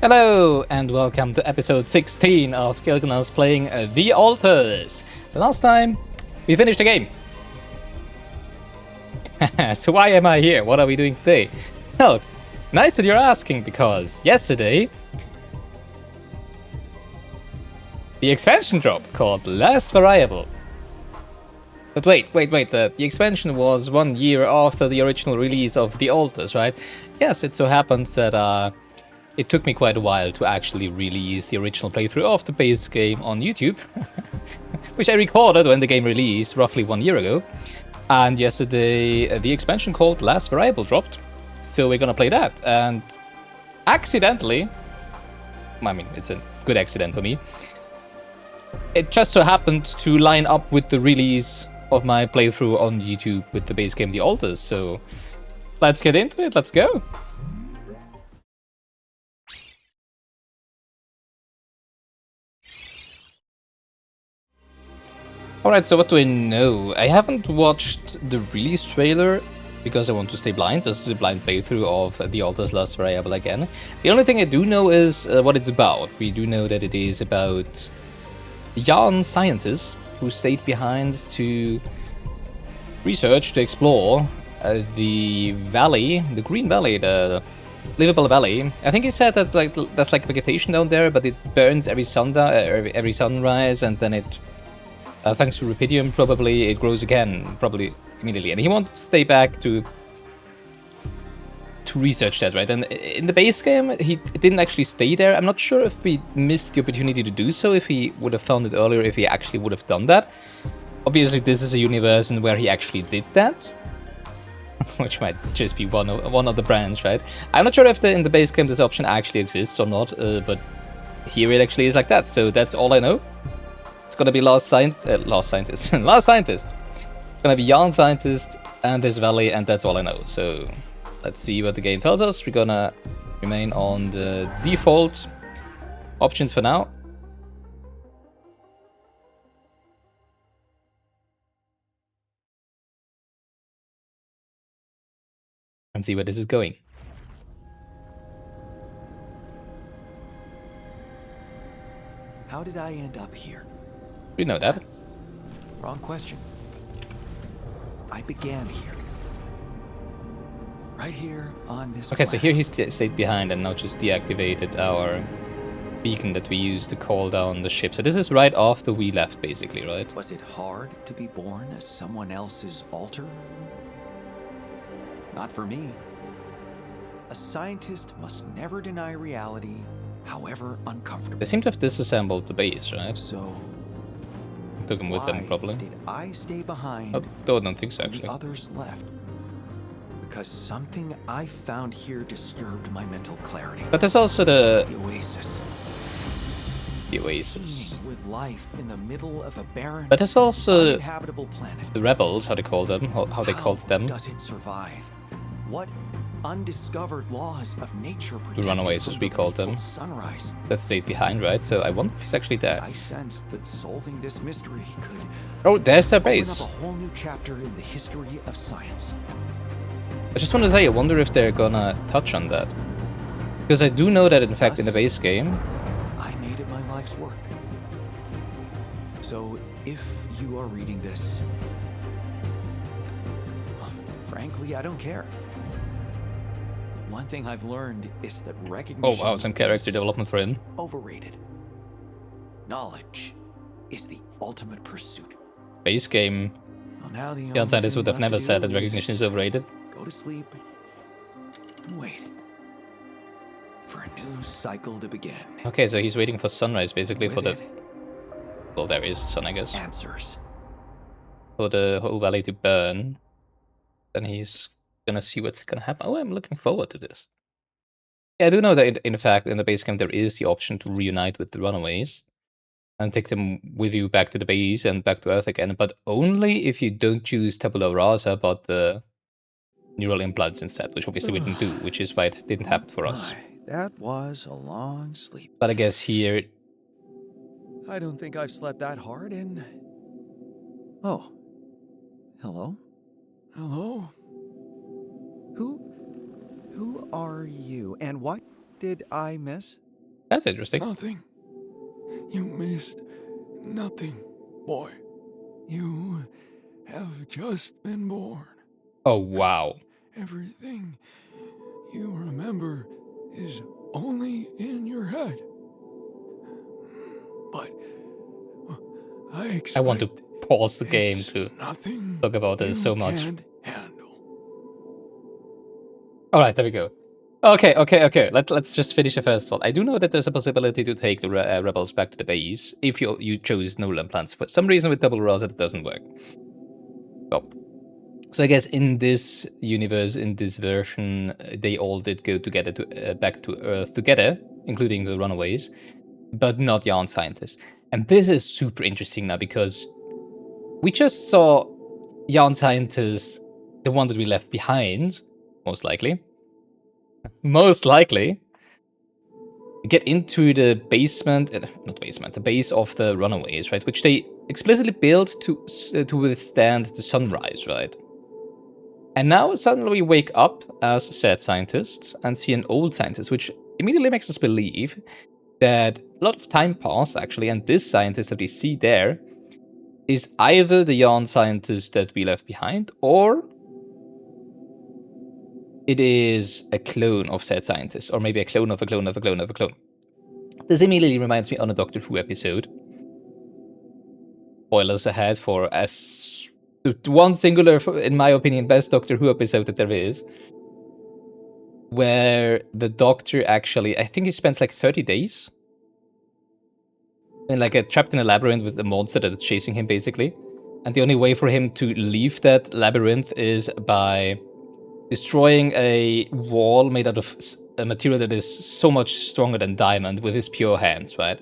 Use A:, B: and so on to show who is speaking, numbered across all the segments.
A: Hello and welcome to episode 16 of Gilgamesh playing The Altars. The last time we finished the game. So why am I here? What are we doing today? Oh, nice that you're asking, because yesterday the expansion dropped called Less Variable. But wait, the expansion was 1 year after the original release of The Altars, right? Yes, it so happens that it took me quite a while to actually release the original playthrough of the base game on YouTube, which I recorded when the game released roughly 1 year ago. And yesterday, the expansion called Last Variable dropped, so we're gonna play that. And accidentally, I mean, it's a good accident for me, it just so happened to line up with the release of my playthrough on YouTube with the base game The Altars. So let's get into it, let's go. Alright, so what do I know? I haven't watched the release trailer because I want to stay blind. This is a blind playthrough of The Altars Last Variable again. The only thing I do know is what it's about. We do know that it is about young scientists who stayed behind to research, to explore the valley, the Green Valley, the livable valley. I think he said that there's like vegetation down there, but it burns every sunrise, and then it thanks to rubidium, probably it grows again, probably immediately. And he wanted to stay back to research that, right? And in the base game, he didn't actually stay there. I'm not sure if we missed the opportunity to do so, if he would have found it earlier, if he actually would have done that. Obviously, this is a universe in where he actually did that, which might just be one of the branch, right? I'm not sure if in the base game this option actually exists or not, but here it actually is like that. So that's all I know. It's gonna be last scientist. Gonna be young scientist and this valley, and that's all I know. So let's see what the game tells us. We're gonna remain on the default options for now. And see where this is going.
B: How did I end up here?
A: We know that.
B: Wrong question. I began here. Right here on this
A: Okay,
B: planet.
A: so here he stayed behind and now just deactivated our beacon that we used to call down the ship. So this is right after we left, basically, right?
B: Was it hard to be born as someone else's altar? Not for me. A scientist must never deny reality, however uncomfortable.
A: They seem to have disassembled the base, right?
B: So
A: Took them with them, probably.
B: did I stay behind?
A: Oh, I don't think so,
B: when
A: actually.
B: the others left? Because something I found here disturbed my mental clarity.
A: But there's also the
B: Oasis.
A: Oasis.
B: With life in the middle of a barren,
A: But there's also
B: uninhabitable planet.
A: the rebels, how they call them, how they called them.
B: Does it survive? What undiscovered laws of nature
A: The runaways, as we called them.
B: Sunrise.
A: That stayed behind, right? So I wonder if he's actually there.
B: I sensed that solving this mystery could
A: Oh, there's their
B: open
A: base.
B: up a whole new chapter in the history of science.
A: I just want to say, I wonder if they're gonna touch on that. Because I do know that, in fact, in the base game,
B: I made it my life's work. So if you are reading this, well, frankly, I don't care. One thing I've learned is that recognition.
A: oh wow, some character
B: is
A: development for him.
B: overrated. Knowledge is the ultimate pursuit.
A: Base game,
B: Well, now the
A: young scientists would have never said that recognition is overrated.
B: Go to sleep and wait for a new cycle to begin.
A: Okay, so he's waiting for sunrise, basically, for
B: With
A: the...
B: it,
A: Well, there is the sun, I guess.
B: answers.
A: For the whole valley to burn. Then he's gonna see what's gonna happen. Oh, I'm looking forward to this. Yeah, I do know that, in fact, in the base game, there is the option to reunite with the runaways and take them with you back to the base and back to Earth again, but only if you don't choose tabula rasa, but the neural implants instead, which obviously we didn't do, which is why it didn't happen for us.
B: That was a long sleep.
A: But I guess here...
B: I don't think I've slept that hard in... Oh. Hello? Hello? Who are you, and what did I miss?
A: That's interesting.
C: Nothing. You missed nothing, boy. You have just been born.
A: Oh, wow.
C: Everything you remember is only in your head. But I expect
A: I want to pause the game
C: it's
A: to
C: nothing
A: talk about this
C: you
A: so much.
C: can't handle.
A: Alright, there we go. Okay. Let's just finish the first thought. I do know that there's a possibility to take the rebels back to the base if you choose null implants. For some reason with double Rosette it doesn't work. Well, so I guess in this universe, in this version, they all did go together to back to Earth together, including the runaways, but not yarn scientists. And this is super interesting now because we just saw yarn scientists, the one that we left behind, most likely, get into the basement, not basement, the base of the runaways, right? Which they explicitly built to withstand the sunrise, right? And now suddenly we wake up as said scientists and see an old scientist, which immediately makes us believe that a lot of time passed actually, and this scientist that we see there is either the yarn scientist that we left behind, or it is a clone of said scientist, or maybe a clone of a clone of a clone of a clone. This immediately reminds me on a Doctor Who episode. Spoilers ahead for as one singular, in my opinion, best Doctor Who episode that there is, where the Doctor actually, I think he spends like 30 days and like trapped in a labyrinth with a monster that's chasing him basically. And the only way for him to leave that labyrinth is by destroying a wall made out of a material that is so much stronger than diamond with his pure hands, right?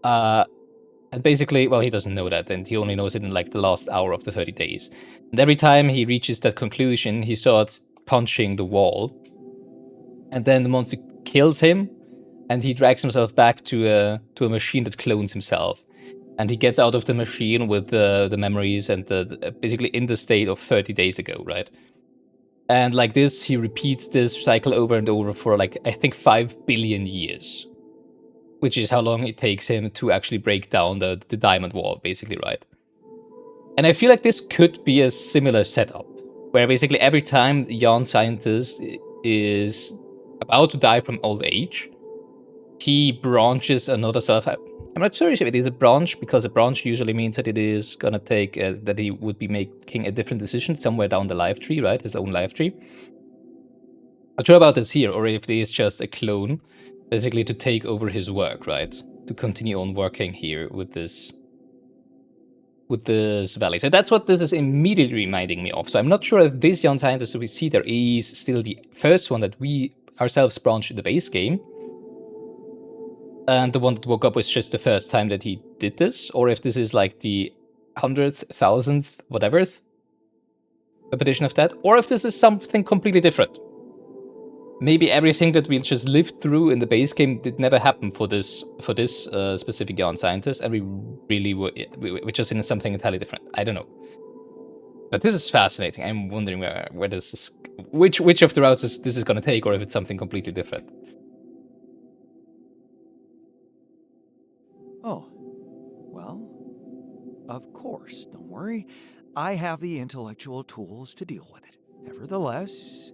A: And basically, well, he doesn't know that, and he only knows it in like the last hour of the 30 days. And every time he reaches that conclusion, he starts punching the wall. And then the monster kills him, and he drags himself back to a machine that clones himself. And he gets out of the machine with the memories and basically in the state of 30 days ago, right? And like this, he repeats this cycle over and over for like, I think 5 billion years. Which is how long it takes him to actually break down the diamond wall, basically, right? And I feel like this could be a similar setup, where basically every time the yarn scientist is about to die from old age, he branches another self. I'm not sure if it is a branch, because a branch usually means that it is gonna take, that he would be making a different decision somewhere down the life tree, right? His own life tree. Not sure about this here, or if it is just a clone, basically to take over his work, right? To continue on working here with this valley. So that's what this is immediately reminding me of. So I'm not sure if this young scientist that we see there is still the first one that we ourselves branched in the base game, and the one that woke up was just the first time that he did this, or if this is like the 100th, 1000th, whatever repetition of that, or if this is something completely different. Maybe everything that we just lived through in the base game did never happen for this specific yarn scientist, and we really we're just in something entirely different. I don't know, but this is fascinating. I'm wondering where this is, which of the routes this is going to take, or if it's something completely different.
B: Oh, well, of course, don't worry. I have the intellectual tools to deal with it. Nevertheless,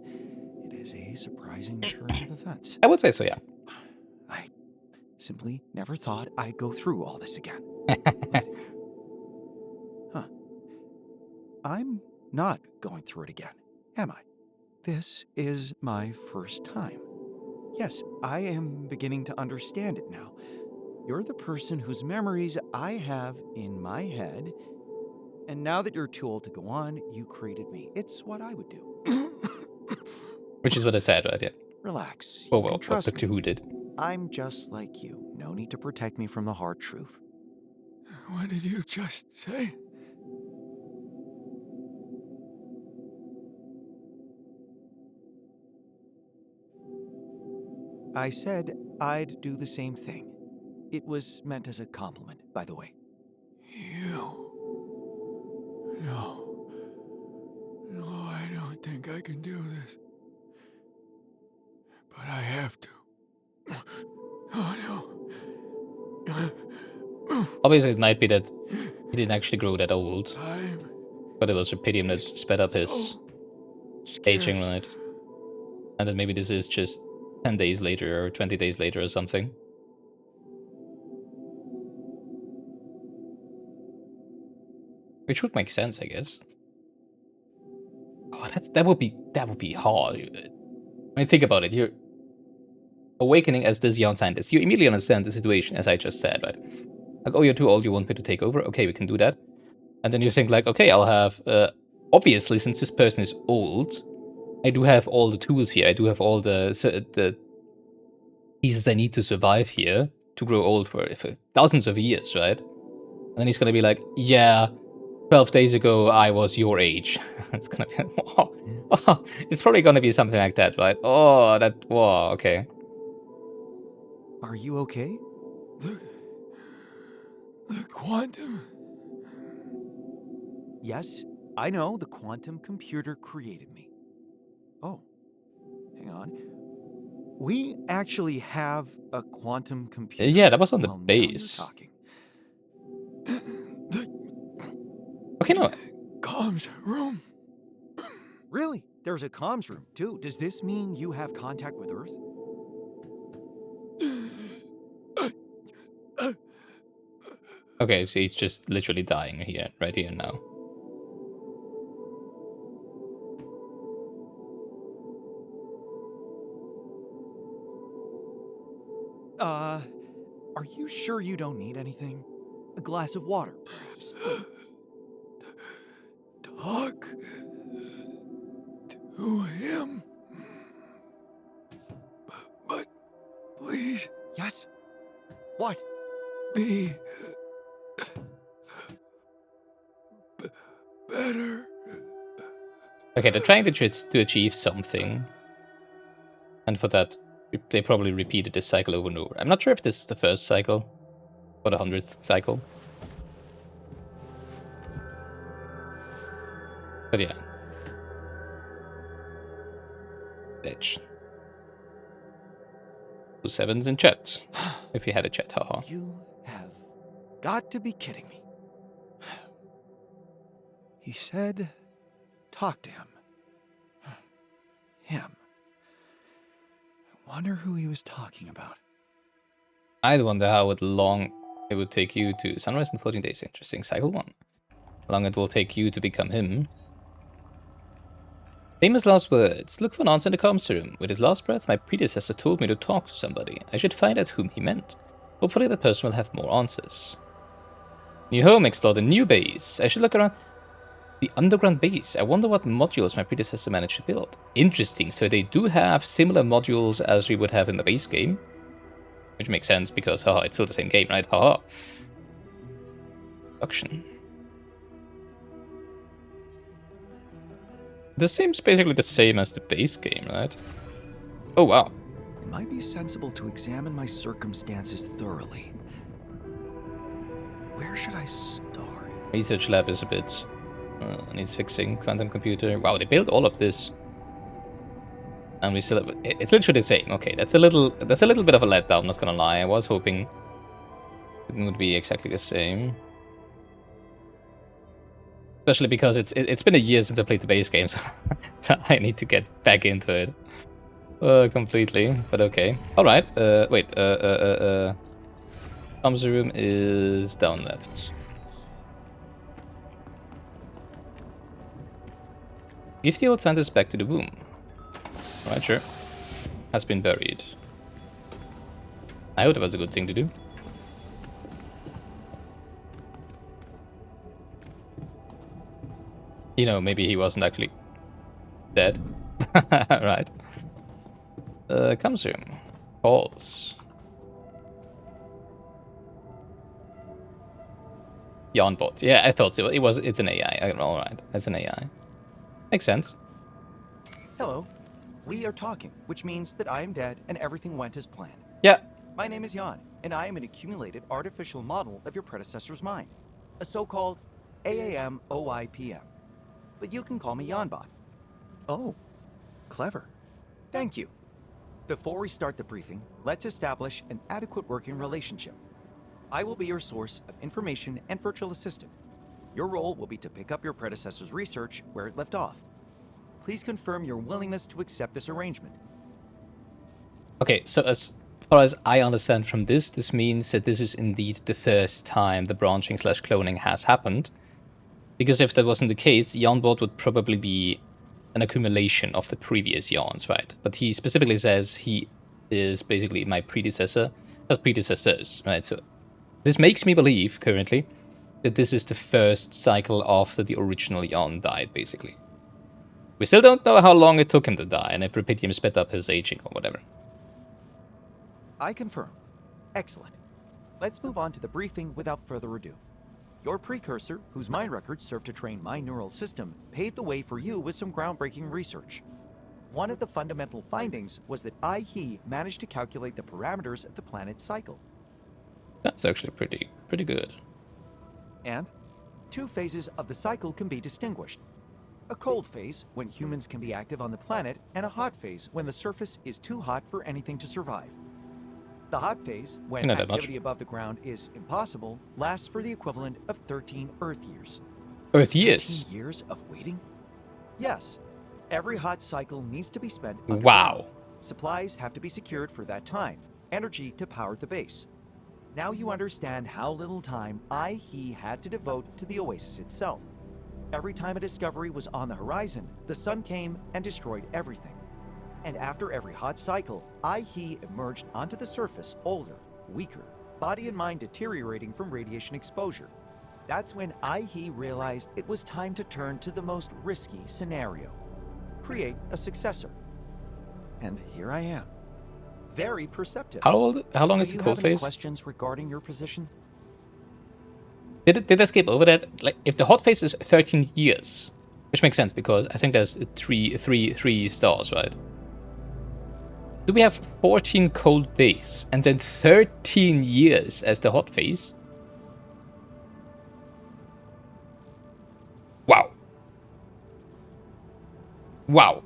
B: it is a surprising turn of events.
A: I would say so, yeah.
B: I simply never thought I'd go through all this again. Huh. I'm not going through it again, am I? This is my first time. Yes, I am beginning to understand it now. You're the person whose memories I have in my head, and now that you're too old to go on, you created me. It's what I would do.
A: Which is what I said, right? Yeah.
B: Relax.
A: Oh
B: You
A: well,
B: can
A: what
B: trust
A: Doctor
B: me.
A: Who did.
B: I'm just like you. No need to protect me from the hard truth.
C: What did you just say?
B: I said I'd do the same thing. It was meant as a compliment, by the way.
C: You? No. No, I don't think I can do this. But I have to. Oh
A: Obviously, it might be that he didn't actually grow that old,
C: Time
A: but it was a pity him that sped up his
C: so
A: aging,
C: scarce.
A: right? And then maybe this is just 10 days later or 20 days later or something. Which would make sense, I guess. Oh, that would be hard. I mean, think about it. You're awakening as this young scientist. You immediately understand the situation, as I just said, right? Like, oh, you're too old. You want me to take over? Okay, we can do that. And then you think like, okay, I'll have. Obviously, since this person is old, I do have all the tools here. I do have all the pieces I need to survive here to grow old for thousands of years, right? And then he's gonna be like, yeah, 12 days ago, I was your age. It's gonna be, oh, it's probably gonna be something like that, right? Oh, whoa, okay.
B: Are you okay?
C: The quantum.
B: Yes, I know the quantum computer created me. Oh, hang on. We actually have a quantum computer.
A: Yeah, that was on the
B: Well, now you're
A: base.
B: talking.
C: The
A: Okay, no.
C: comms room.
B: Really? There's a comms room, too. Does this mean you have contact with Earth?
A: Okay, so he's just literally dying here, right here now.
B: Are you sure you don't need anything? A glass of water, perhaps?
C: Talk to him. But please
B: Yes? What?
C: be better.
A: Okay, they're trying to achieve something. And for that, they probably repeated this cycle over and over. I'm not sure if this is the first cycle or the 100th cycle. But yeah. Bitch. 2 sevens in chat. If you had a chat, haha.
B: You have got to be kidding me. He said, talk to him. Him. I wonder who he was talking about.
A: I'd wonder how long it would take you to sunrise in 14 days. Interesting. Cycle 1. How long it will take you to become him. Famous last words. Look for an answer in the comms room. With his last breath, my predecessor told me to talk to somebody. I should find out whom he meant. Hopefully that person will have more answers. New home, explore the new base. I should look around the underground base. I wonder what modules my predecessor managed to build. Interesting, so they do have similar modules as we would have in the base game. Which makes sense because, haha, it's still the same game, right? Haha. Production. This seems basically the same as the base game, right? Oh, wow.
B: It might be sensible to examine my circumstances thoroughly. Where should I start?
A: Research lab is a bit... needs fixing. Quantum computer. Wow, they built all of this. And we still have... It's literally the same. Okay, that's a little bit of a letdown, not gonna lie. I was hoping it would be exactly the same. Especially because it's been a year since I played the base game, so I need to get back into it. Completely, but okay. Alright, wait, comms room is down left. Give the old scientist back to the womb. Alright, sure. Has been buried. I hope that was a good thing to do. You know, maybe he wasn't actually dead. Right. Comes room. Calls. Yawn bot. Yeah, I thought so. It's an AI. Alright, it's an AI. Makes sense.
B: Hello. We are talking, which means that I am dead and everything went as planned.
A: Yeah.
B: My name is Jan, and I am an accumulated artificial model of your predecessor's mind, a so-called AAM-OIPM. But you can call me Janbot. Oh, clever. Thank you. Before we start the briefing, let's establish an adequate working relationship. I will be your source of information and virtual assistant. Your role will be to pick up your predecessor's research where it left off. Please confirm your willingness to accept this arrangement.
A: Okay, so as far as I understand from this means that this is indeed the first time the branching slash cloning has happened. Because if that wasn't the case, Yarnbot would probably be an accumulation of the previous yarns, right? But he specifically says he is basically my predecessor, not predecessors, right? So this makes me believe, currently, that this is the first cycle after the original yarn died, basically. We still don't know how long it took him to die, and if Rupidium sped up his aging or whatever.
B: I confirm. Excellent. Let's move on to the briefing without further ado. Your precursor, whose mind records served to train my neural system, paved the way for you with some groundbreaking research. One of the fundamental findings was that he managed to calculate the parameters of the planet's cycle.
A: That's actually pretty good.
B: And 2 phases of the cycle can be distinguished. A cold phase, when humans can be active on the planet, and a hot phase, when the surface is too hot for anything to survive. The hot phase, when
A: Not that much.
B: activity above the ground is impossible, lasts for the equivalent of 13 Earth years.
A: Earth years?
B: 13 years of waiting? Yes. Every hot cycle needs to be spent
A: Wow.
B: underground. Supplies have to be secured for that time. Energy to power the base. Now you understand how little time he had to devote to the oasis itself. Every time a discovery was on the horizon, the sun came and destroyed everything. And after every hot cycle, he emerged onto the surface older, weaker, body and mind deteriorating from radiation exposure. That's when he realized it was time to turn to the most risky scenario. Create a successor. And here I am. Very perceptive.
A: How long is the
B: Do you
A: cold
B: have any
A: phase?
B: questions regarding your position?
A: Did I skip over that? Like, if the hot phase is 13 years, which makes sense because I think there's three stars, right? Do we have 14 cold days and then 13 years as the hot phase? Wow. Wow.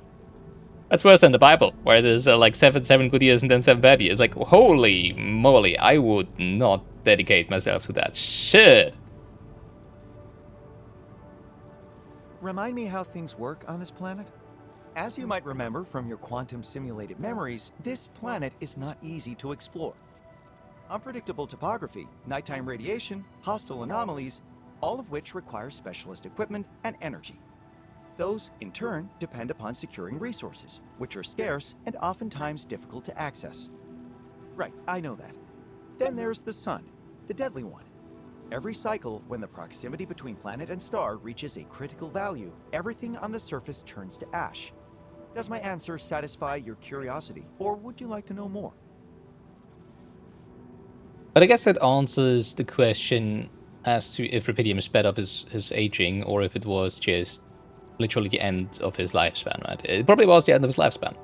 A: That's worse than the Bible, where there's like seven good years and then 7 bad years. Like, holy moly, I would not dedicate myself to that shit.
B: Remind me how things work on this planet? As you might remember from your quantum simulated memories, this planet is not easy to explore. Unpredictable topography, nighttime radiation, hostile anomalies, all of which require specialist equipment and energy. Those, in turn, depend upon securing resources, which are scarce and oftentimes difficult to access. Right, I know that. Then there's the sun, the deadly one. Every cycle, when the proximity between planet and star reaches a critical value, everything on the surface turns to ash. Does my answer satisfy your curiosity, or would you like to know more?
A: But I guess that answers the question as to if Rupidium sped up his aging or if it was just literally the end of his lifespan, right? It probably was the end of his lifespan.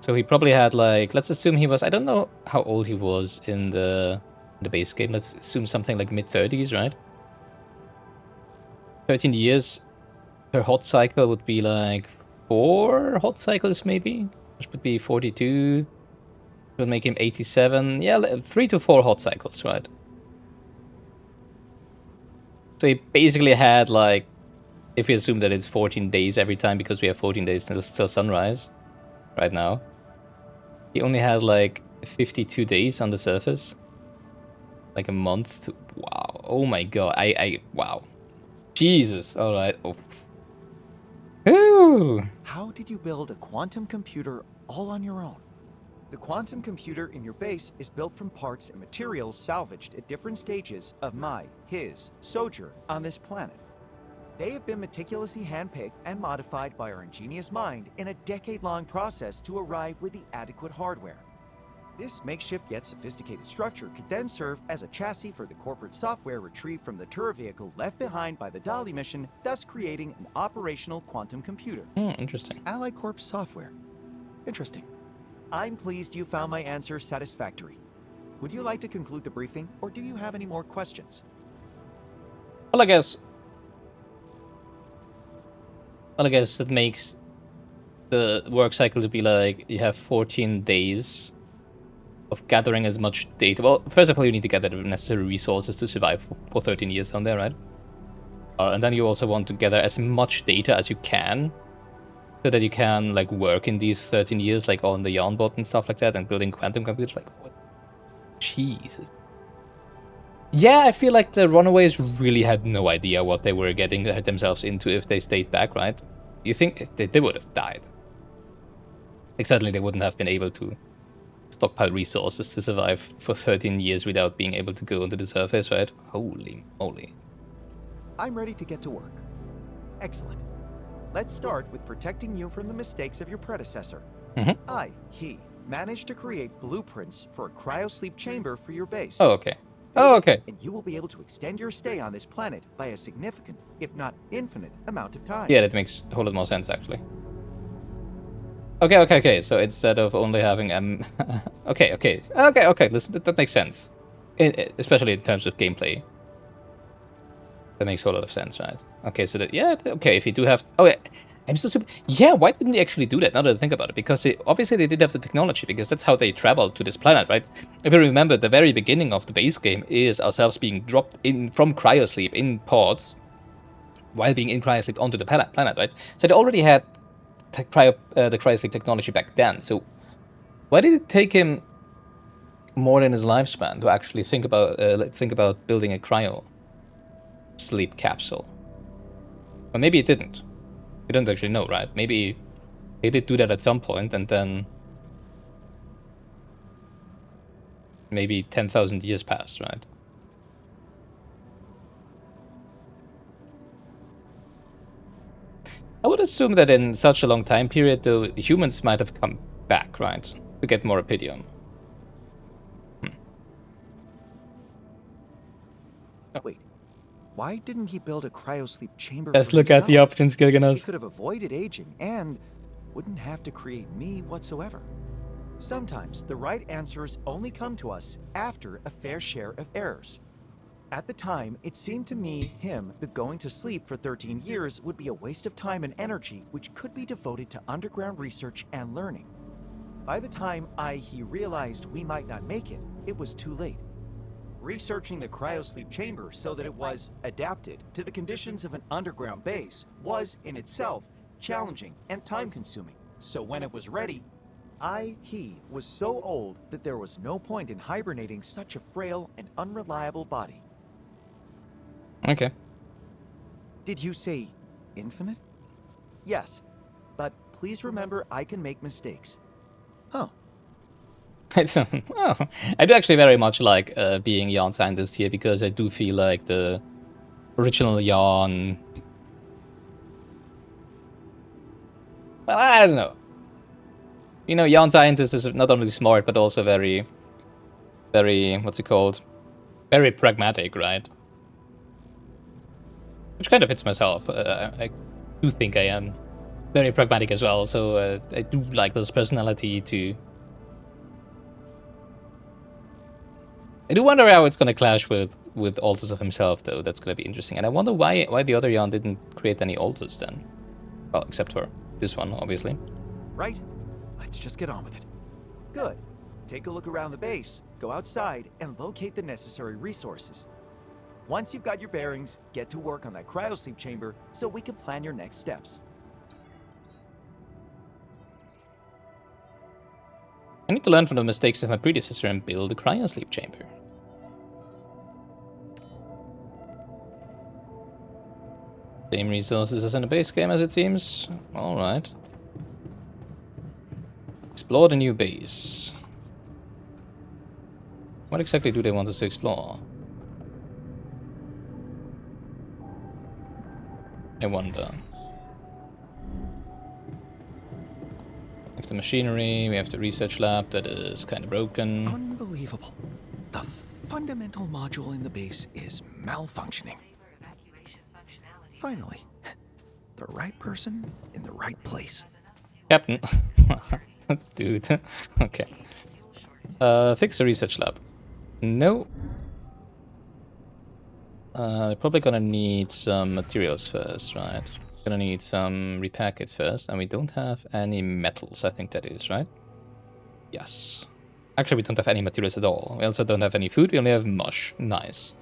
A: So he probably had, like, let's assume he was, I don't know how old he was in the base game. Let's assume something like mid-30s, right? 13 years per hot cycle would be like 4 hot cycles maybe, which would be 42. Would make him 87. Yeah, 3 to 4 hot cycles, right? So he basically had, like, if we assume that it's 14 days every time because we have 14 days till sunrise right now, he only had like 52 days on the surface, like a month to, wow, oh my god, wow, Jesus, all right. Oh. Ooh.
B: How did you build a quantum computer all on your own? The quantum computer in your base is built from parts and materials salvaged at different stages of his sojourn on this planet. They have been meticulously handpicked and modified by our ingenious mind in a decade-long process to arrive with the adequate hardware. This makeshift yet sophisticated structure could then serve as a chassis for the corporate software retrieved from the tour vehicle left behind by the Dali mission, thus creating an operational quantum computer.
A: Interesting.
B: Ally Corp software. Interesting. I'm pleased you found my answer satisfactory. Would you like to conclude the briefing, or do you have any more questions?
A: Well, I guess that makes the work cycle to be like you have 14 days of gathering as much data. Well, first of all, you need to gather the necessary resources to survive for 13 years down there, right? And then you also want to gather as much data as you can, so that you can like work in these 13 years, like on the yarn bot and stuff like that, and building quantum computers. Like, what? Jesus. Yeah, I feel like the Runaways really had no idea what they were getting themselves into if they stayed back, right? You think they would have died? Like, certainly they wouldn't have been able to stockpile resources to survive for 13 years without being able to go onto the surface, right? Holy moly.
B: I'm ready to get to work. Excellent. Let's start with protecting you from the mistakes of your predecessor. He managed to create blueprints for a cryosleep chamber for your base.
A: Oh, okay. Oh, okay.
B: And you will be able to extend your stay on this planet by a significant, if not infinite, amount of time.
A: Yeah, that makes a whole lot more sense, actually. Okay. So instead of only having okay. That makes sense, especially in terms of gameplay. That makes a lot of sense, right? Okay, so that if you do have, I'm so super. Yeah, why didn't they actually do that? Now that I think about it, because obviously they did have the technology, because that's how they traveled to this planet, right? If you remember, the very beginning of the base game is ourselves being dropped in from cryosleep in pods, while being in cryosleep onto the planet, right? So they already had the cryosleep technology back then. So why did it take him more than his lifespan to actually think about building a cryo sleep capsule? Or maybe it didn't. We don't actually know, right? Maybe he did do that at some point, and then maybe 10,000 years passed, right? I would assume that in such a long time period, though, humans might have come back, right? To get more Epidium.
B: Wait, why didn't he build a cryosleep chamber
A: Let's
B: for
A: look at the
B: himself?
A: options,
B: He
A: Gilgamesh.
B: could have avoided aging and wouldn't have to create me whatsoever. Sometimes the right answers only come to us after a fair share of errors. At the time, it seemed to me the going to sleep for 13 years would be a waste of time and energy which could be devoted to underground research and learning. By the time he realized we might not make it, it was too late. Researching the cryosleep chamber so that it was adapted to the conditions of an underground base was, in itself, challenging and time-consuming. So when it was ready, he was so old that there was no point in hibernating such a frail and unreliable body.
A: Okay.
B: Did you say infinite? Yes, but please remember I can make mistakes. Oh.
A: I do actually very much like being yarn scientist here, because I do feel like the original yarn. Well, I don't know. You know, yarn scientist is not only smart but also very, what's it called? Very pragmatic, right? Which kind of fits myself. I do think I am very pragmatic as well, so I do like this personality too. I do wonder how it's going to clash with altars of himself, though. That's going to be interesting. And I wonder why the other yarn didn't create any altars then. Well, except for this one, obviously.
B: Right. Let's just get on with it. Good. Take a look around the base, go outside, and locate the necessary resources. Once you've got your bearings, get to work on that cryosleep chamber so we can plan your next steps.
A: I need to learn from the mistakes of my predecessor and build a cryosleep chamber. Same resources as in the base game, as it seems. Alright. Explore the new base. What exactly do they want us to explore? I wonder. We have the machinery, we have the research lab that is kind of broken.
B: Unbelievable. The fundamental module in the base is malfunctioning. Finally, the right person in the right place.
A: Captain. Dude. Okay. Fix the research lab. No. We're probably gonna need some materials first, right? Gonna need some repackets first, and we don't have any metals, I think that is, right? Yes. Actually, we don't have any materials at all. We also don't have any food. We only have mush. Nice.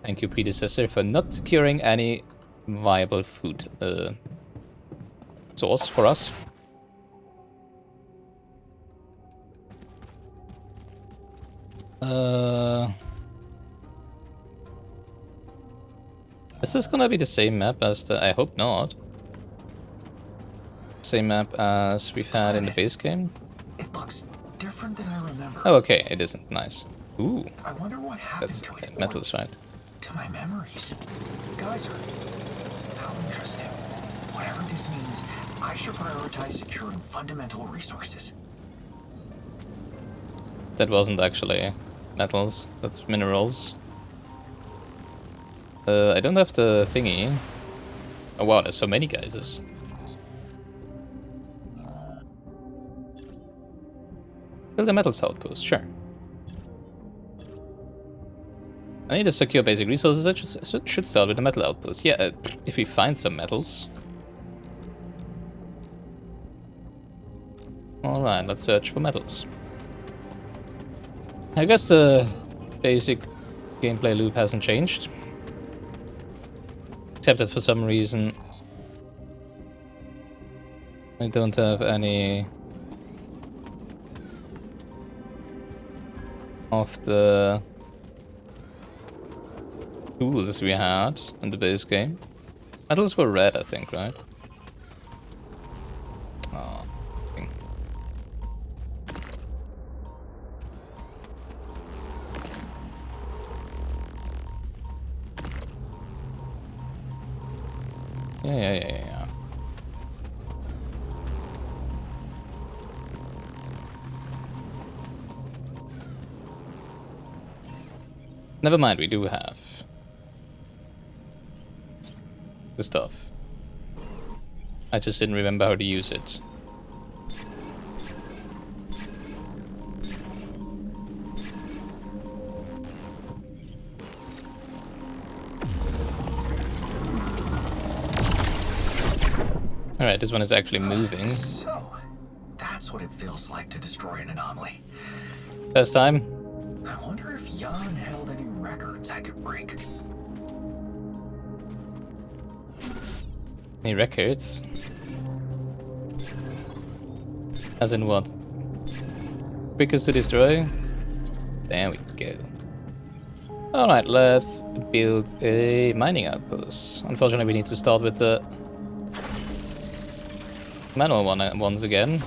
A: Thank you, predecessor, for not securing any viable food source for us. Is this gonna be the same map as the... I hope not. Same map as we've had in the base game?
D: It looks different than I remember.
A: Oh, okay, it isn't. Nice. Ooh,
D: I wonder what happened
A: that's
D: to it.
A: metals, right?
D: To my memories. Geyser. How interesting. Whatever this means, I should prioritize securing fundamental resources.
A: That wasn't actually metals, that's minerals. I don't have the thingy. Oh wow, there's so many geysers. Build a metals outpost, sure. I need to secure basic resources. I should start with the metal outpost. Yeah, if we find some metals. Alright, let's search for metals. I guess the basic gameplay loop hasn't changed. Except that for some reason I don't have any of the tools we had in the base game. Metals were red, I think, right? Oh, thing. Yeah. Never mind, we do have the stuff. I just didn't remember how to use it. Alright, this one is actually moving.
D: So, that's what it feels like to destroy an anomaly.
A: First time?
D: I wonder if Jan held any records I could break.
A: Any records? As in what? Quickest to destroy? There we go. Alright, let's build a mining outpost. Unfortunately, we need to start with the manual one once again.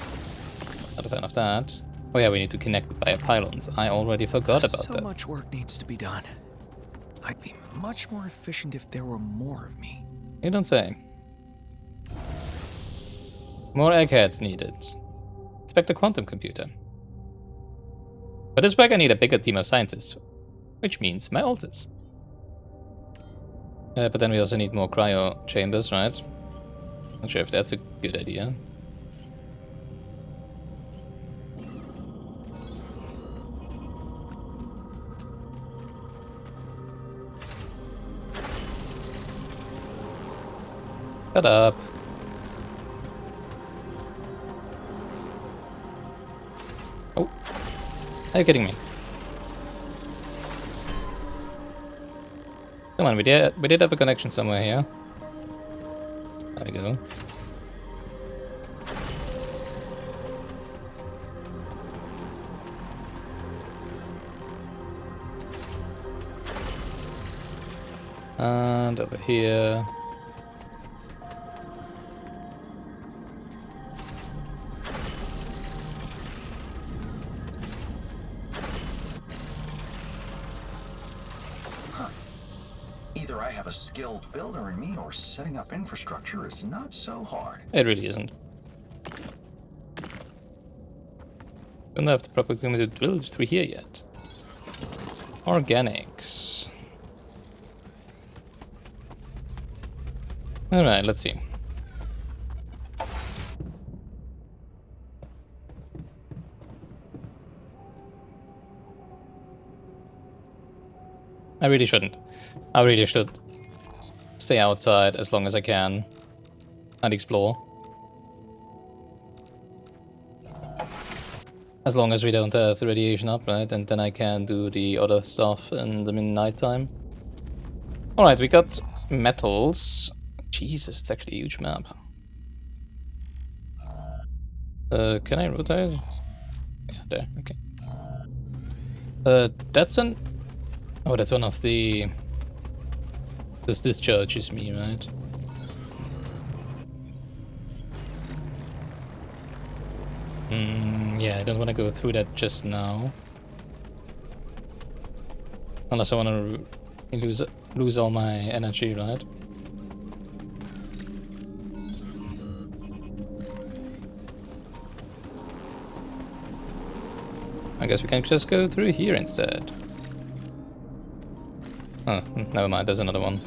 A: Not a fan of that. Oh yeah, we need to connect it via pylons. I already forgot about
D: So
A: that.
D: much work needs to be done. I'd be much more efficient if there were more of me.
A: You don't say. More eggheads needed. Inspect a quantum computer. For this work I need a bigger team of scientists, which means my alters. But then we also need more cryo chambers, right? Not sure if that's a good idea. Shut up. Oh. Are you kidding me? Come on, we did have a connection somewhere here. There we go. And over here.
D: Either I have a skilled builder in me, or setting up infrastructure is not so hard.
A: It really isn't. Don't have the proper equipment to drill through here yet. Organics. Alright, let's see. I really shouldn't. I really should stay outside as long as I can and explore. As long as we don't have the radiation up, right? And then I can do the other stuff in the nighttime. Alright, we got metals. Jesus, it's actually a huge map. Can I rotate? Yeah, there, okay. That's an... Oh, that's one of the... This discharges me, right? Yeah, I don't want to go through that just now. Unless I want to lose all my energy, right? I guess we can just go through here instead. Oh, never mind, there's another one.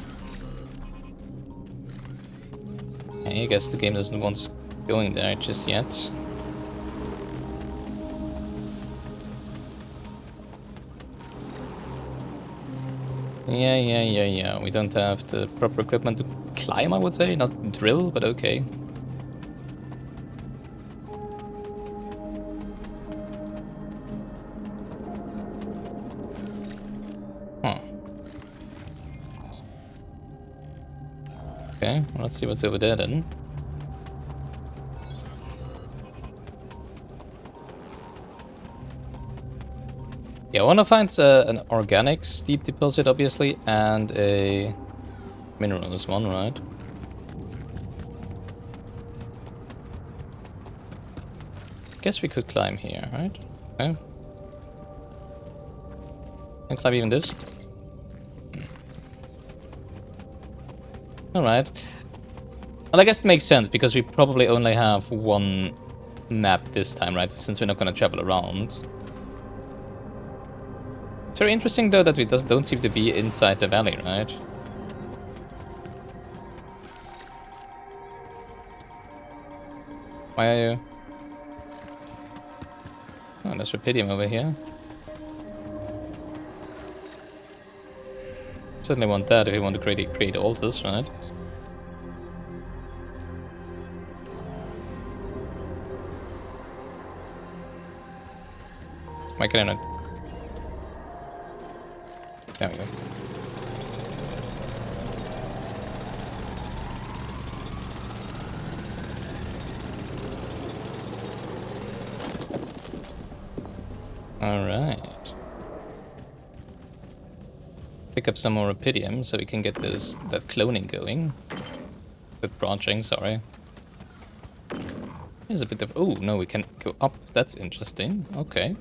A: Okay, I guess the game doesn't want us going there just yet. Yeah. We don't have the proper equipment to climb, I would say. Not drill, but okay. Huh. Okay, well, let's see what's over there then. Yeah, I want to find an organics deep deposit, obviously, and a minerals one, right? Guess we could climb here, right? Okay. Can climb even this. Alright. Well, I guess it makes sense, because we probably only have one map this time, right? Since we're not going to travel around. It's very interesting, though, that we don't seem to be inside the valley, right? Why are you... Oh, there's rubidium over here. Certainly want that if we want to create altars, right? Why can I not... There we go. Alright. Pick up some more rubidium so we can get that cloning going. That branching, sorry. There's a bit of... Oh, no, we can go up. That's interesting. Okay.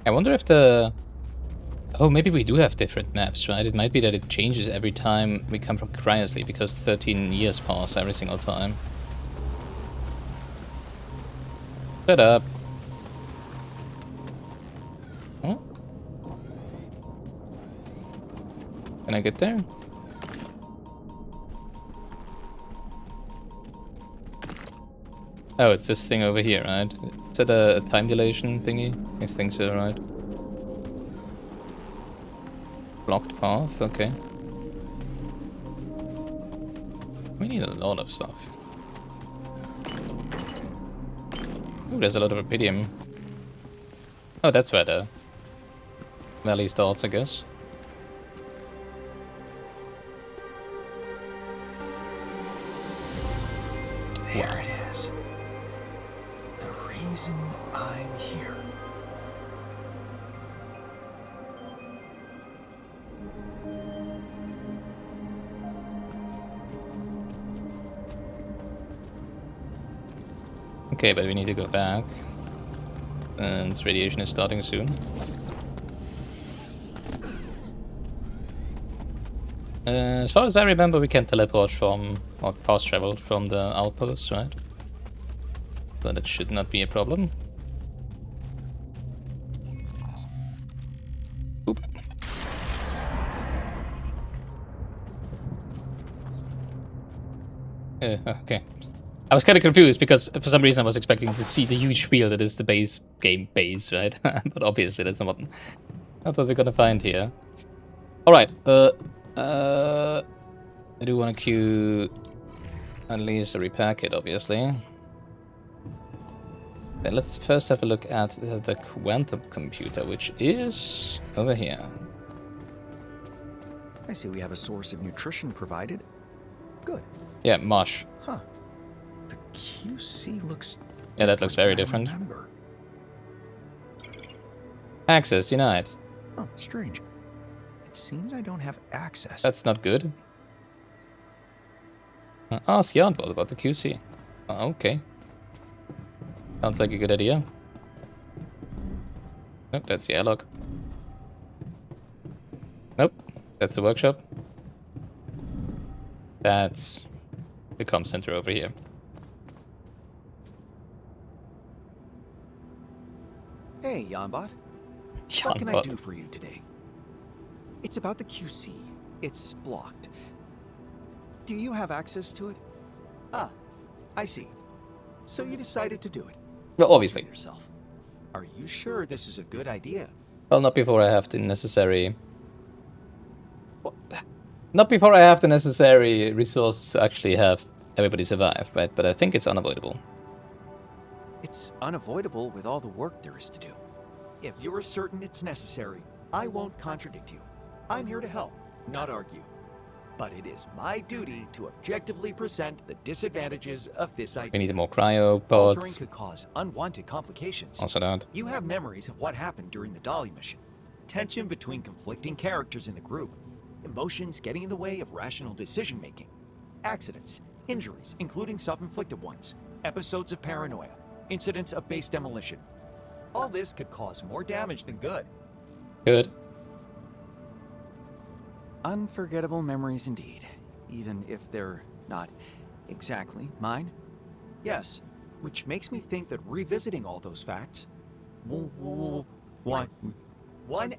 A: I wonder if the... Oh, maybe we do have different maps, right? It might be that it changes every time we come from Cryosleep, because 13 years pass every single time. Shut up. Oh. Can I get there? Oh, it's this thing over here, right? Is that a time dilation thingy? I think so, right? Blocked path, okay. We need a lot of stuff. Ooh, there's a lot of rubidium. Oh, that's where the valley starts, I guess.
D: There it is. The reason I'm here.
A: Okay, but we need to go back. And this radiation is starting soon. As far as I remember, we can teleport from, or fast travel from the outpost, right? So that should not be a problem. Oop. Okay. I was kind of confused because for some reason I was expecting to see the huge wheel that is the game base, right? But obviously that's not what we're gonna find here. Alright, I do want to queue At least a repair kit, obviously. Then let's first have a look at the quantum computer, which is over here.
B: I see we have a source of nutrition provided. Good.
A: Yeah, mush.
B: Huh. The QC looks
A: Yeah, that looks very
B: different
A: different.
B: than I remember.
A: Access denied.
B: Oh, strange. It seems I don't have access.
A: That's not good. Ask Yardball about the QC. Okay. Sounds like a good idea. Nope, that's the airlock. Nope, that's the workshop. That's the comm center over here.
B: Hey, Yanbot. What can I
A: Yardbot.
B: do for you today? It's about the QC. It's blocked. Do you have access to it? Ah, I see. So you decided to do it.
A: Well, obviously.
B: Yourself. Are you sure this is a good idea?
A: Well, not before I have the necessary... Not before I have the necessary resources to actually have everybody survive, right? But I think it's unavoidable.
B: It's unavoidable with all the work there is to do. If you're certain it's necessary, I won't contradict you. I'm here to help, not argue. But it is my duty to objectively present the disadvantages of this idea.
A: We need more cryo
B: Altering
A: pods.
B: could cause unwanted complications.
A: Also that.
B: You have memories of what happened during the Dolly mission. Tension between conflicting characters in the group. Emotions getting in the way of rational decision-making. Accidents, injuries, including self-inflicted ones. Episodes of paranoia. Incidents of base demolition. All this could cause more damage than good.
A: Good.
B: Unforgettable memories indeed, even if they're not exactly mine. Yes, which makes me think that revisiting all those facts... One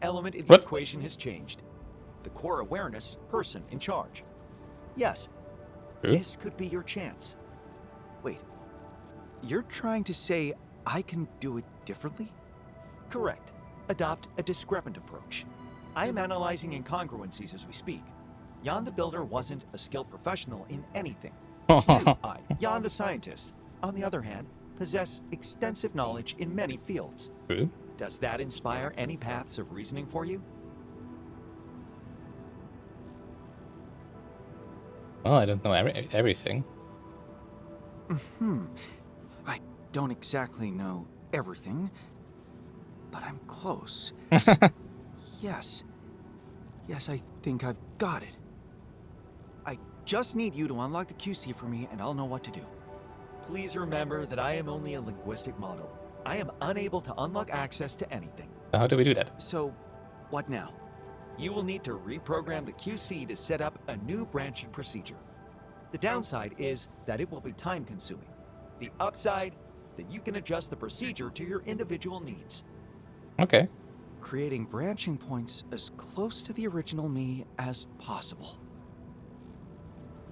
B: element in the
A: What?
B: equation has changed. The core awareness person in charge. Yes,
A: True.
B: this could be your chance. Wait, you're trying to say I can do it differently? Correct. Adopt a discrepant approach. I am analyzing incongruencies as we speak. Jan the Builder wasn't a skilled professional in anything. Jan the Scientist, on the other hand, possess extensive knowledge in many fields.
A: True.
B: Does that inspire any paths of reasoning for you?
A: Well, I don't know everything.
B: I don't exactly know everything, but I'm close. Yes. Yes, I think I've got it. I just need you to unlock the QC for me, and I'll know what to do. Please remember that I am only a linguistic model. I am unable to unlock access to anything.
A: How do we do that?
B: So, what now? You will need to reprogram the QC to set up a new branching procedure. The downside is that it will be time-consuming. The upside, that you can adjust the procedure to your individual needs.
A: Okay.
B: Creating branching points as close to the original me as possible.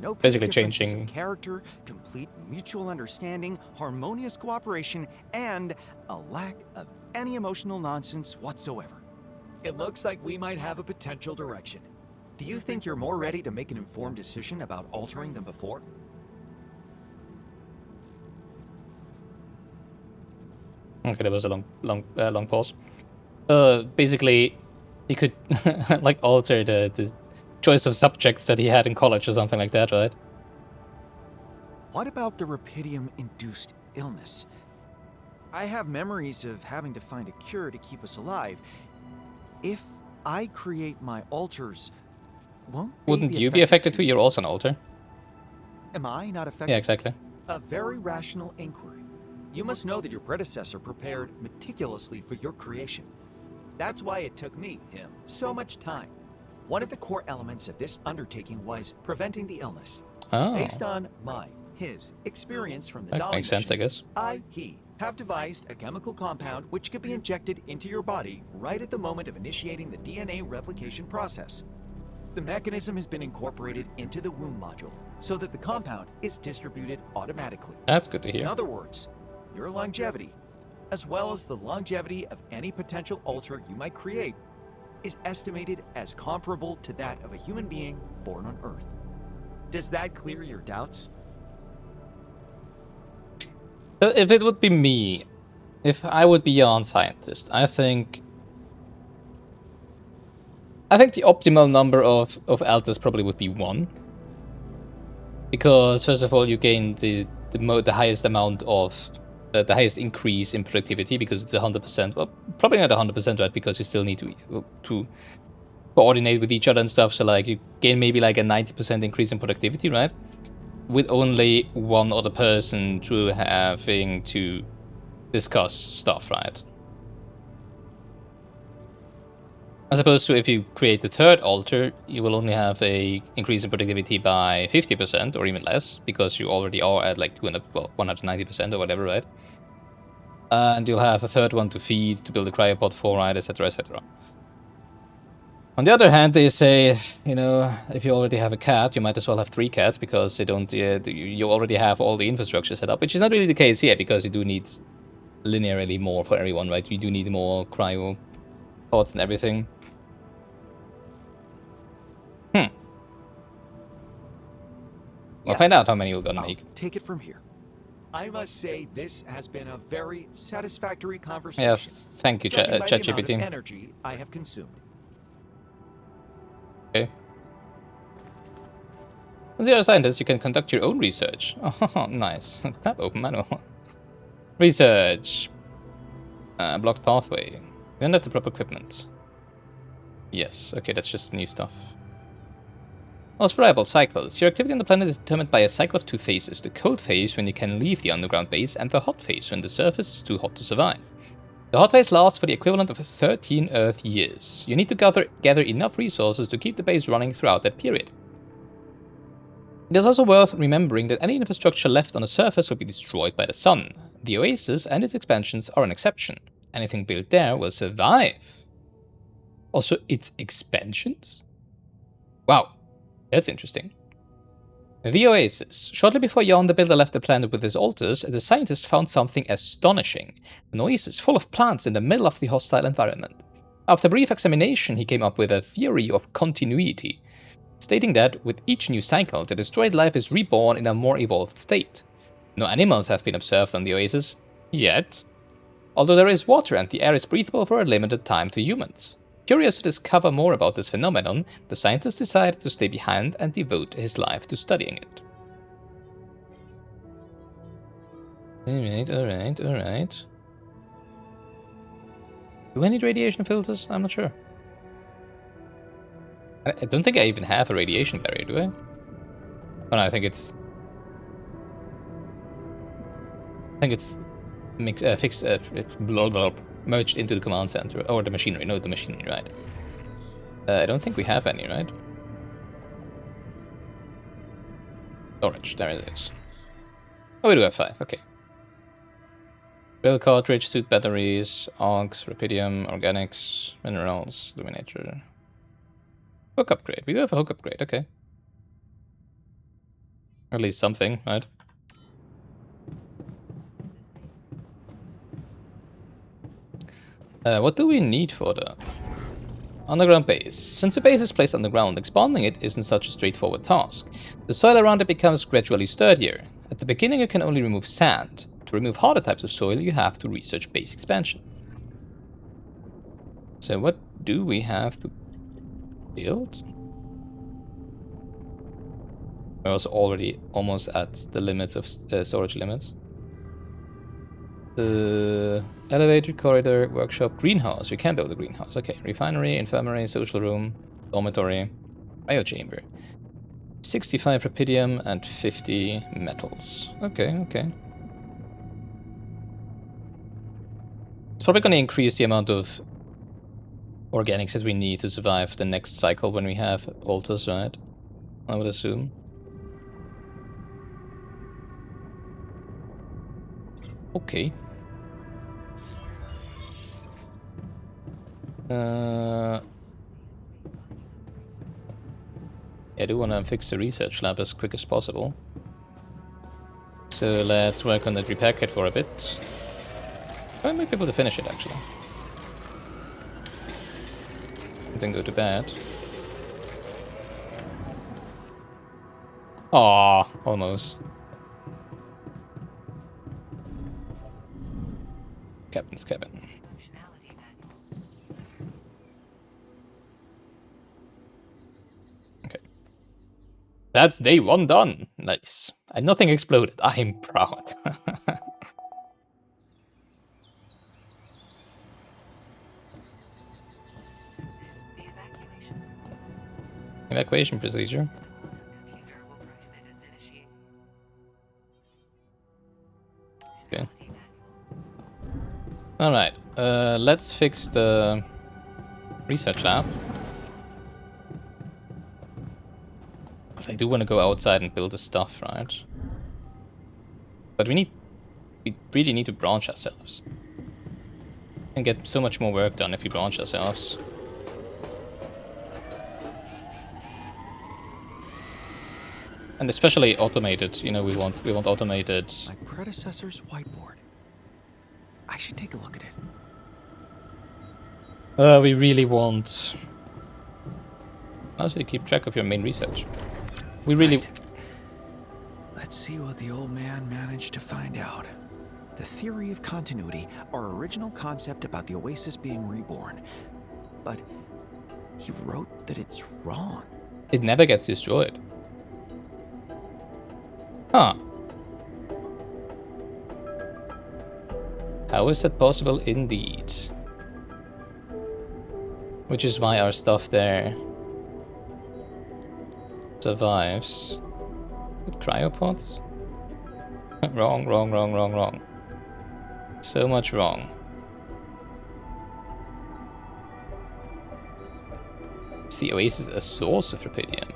B: No big
A: Basically
B: differences
A: changing-
B: of character, complete mutual understanding, harmonious cooperation, and a lack of any emotional nonsense whatsoever. It looks like we might have a potential direction. Do you think you're more ready to make an informed decision about altering than before?
A: Okay, that was a long pause. Basically, he could like alter the choice of subjects that he had in college or something like that, right?
B: What about the Rapidium-induced illness? I have memories of having to find a cure to keep us alive. If I create my alters, won't they
A: Wouldn't you be affected too? You're also an alter.
B: Am I not affected?
A: Yeah, exactly.
B: A very rational inquiry. You must know that your predecessor prepared meticulously for your creation. That's why it took me, him, so much time. One of the core elements of this undertaking was preventing the illness.
A: Oh,
B: Based on his experience from the
A: that
B: Dolly
A: makes sense, I
B: mission,
A: guess.
B: he have devised a chemical compound which could be injected into your body right at the moment of initiating the DNA replication process. The mechanism has been incorporated into the womb module so that the compound is distributed automatically.
A: That's good to
B: In
A: hear.
B: other words, your longevity, as well as the longevity of any potential alter you might create, is estimated as comparable to that of a human being born on Earth. Does that clear your doubts?
A: So if it would be me, if I would be yarn scientist, I think the optimal number of alters probably would be 1. Because first of all, you gain the highest amount of the highest increase in productivity because it's 100%. Well, probably not 100%, right? Because you still need to coordinate with each other and stuff. So like you gain maybe like a 90% increase in productivity, right? With only one other person to having to discuss stuff, right? As opposed to if you create the third altar, you will only have a increase in productivity by 50% or even less, because you already are at like 190% or whatever, right? And you'll have a third one to feed, to build a cryopod for, right, etc, etc. On the other hand, they say, you know, if you already have a cat, you might as well have 3 cats, because they don't, you already have all the infrastructure set up, which is not really the case here, because you do need linearly more for everyone, right? You do need more cryo pods and everything. We'll find out how many you're gonna make.
B: Take it from here. I must say this has been a very satisfactory conversation.
A: Yeah, thank you,
B: judging by the amount of
A: ChatGPT.
B: energy I have consumed.
A: Okay. As a scientist, you can conduct your own research. Oh, nice. Tab open manual. Research. Blocked pathway. You don't have the proper equipment. Yes, okay, that's just new stuff. Most variable cycles. Your activity on the planet is determined by a cycle of 2 phases. The cold phase, when you can leave the underground base, and the hot phase, when the surface is too hot to survive. The hot phase lasts for the equivalent of 13 Earth years. You need to gather enough resources to keep the base running throughout that period. It is also worth remembering that any infrastructure left on the surface will be destroyed by the sun. The oasis and its expansions are an exception. Anything built there will survive. Also, its expansions? Wow. That's interesting. The Oasis. Shortly before Jan the Builder left the planet with his altars, the scientist found something astonishing. An oasis full of plants in the middle of the hostile environment. After brief examination, he came up with a theory of continuity, stating that with each new cycle, the destroyed life is reborn in a more evolved state. No animals have been observed on the oasis, yet. Although there is water and the air is breathable for a limited time to humans. Curious to discover more about this phenomenon, the scientist decided to stay behind and devote his life to studying it. Alright. Do I need radiation filters? I'm not sure. I don't think I even have a radiation barrier, do I? Oh no, I think it's fixed, merged into the command center, or the machinery. No, the machinery, right? I don't think we have any, right? Storage, there it is. Oh, we do have 5, okay. Rail cartridge, suit batteries, AUX, rubidium, organics, minerals, illuminator. Hook upgrade. We do have a hook upgrade, okay. At least something, right? What do we need for the underground base? Since the base is placed underground, expanding it isn't such a straightforward task. The soil around it becomes gradually sturdier. At the beginning, you can only remove sand. To remove harder types of soil, you have to research base expansion. So what do we have to build? We're also already almost at the limits of storage limits. Elevator, corridor, workshop, greenhouse. We can build a greenhouse. Okay, refinery, infirmary, social room, dormitory, biochamber. 65 rubidium and 50 metals. Okay. It's probably going to increase the amount of organics that we need to survive the next cycle when we have altars, right? I would assume. Okay. I do want to fix the research lab as quick as possible. So let's work on that repair kit for a bit. I might be able to finish it, actually. Didn't go to bad. Aww, almost. Captain's cabin. Okay. That's day 1 done. Nice. And nothing exploded. I'm proud. Evacuation procedure. Okay. Alright, let's fix the research lab. Because I do want to go outside and build the stuff, right? But we really need to branch ourselves. And get so much more work done if we branch ourselves. And especially automated, you know, we want automated.
B: My predecessor's whiteboard. I should take a look at it.
A: We really want. Also, to keep track of your main research. We really.
B: Right. Let's see what the old man managed to find out. The theory of continuity, our original concept about the Oasis being reborn. But he wrote that it's wrong.
A: It never gets destroyed. Huh. How is that possible? Indeed. Which is why our stuff there survives. With cryopods? Wrong, wrong, wrong, wrong, wrong. So much wrong. Is the Oasis a source of rubidium?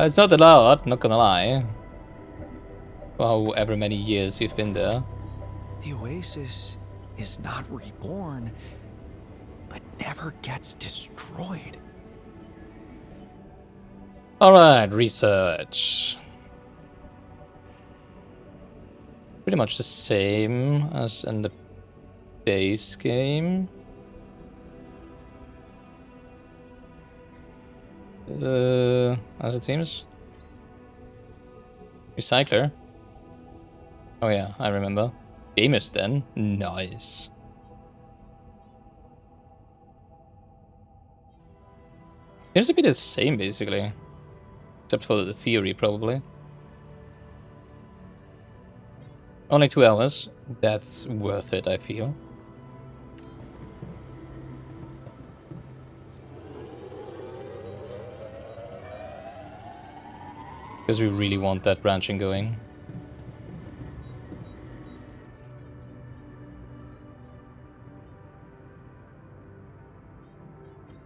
A: It's not a lot, not gonna lie. For however many years you've been there.
B: The Oasis is not reborn, but never gets destroyed.
A: Alright, research. Pretty much the same as in the base game. As it seems. Recycler. Oh yeah, I remember. Gamers then. Nice. Seems to be the same basically. Except for the theory probably. Only 2 hours. That's worth it, I feel. Because we really want that branching going.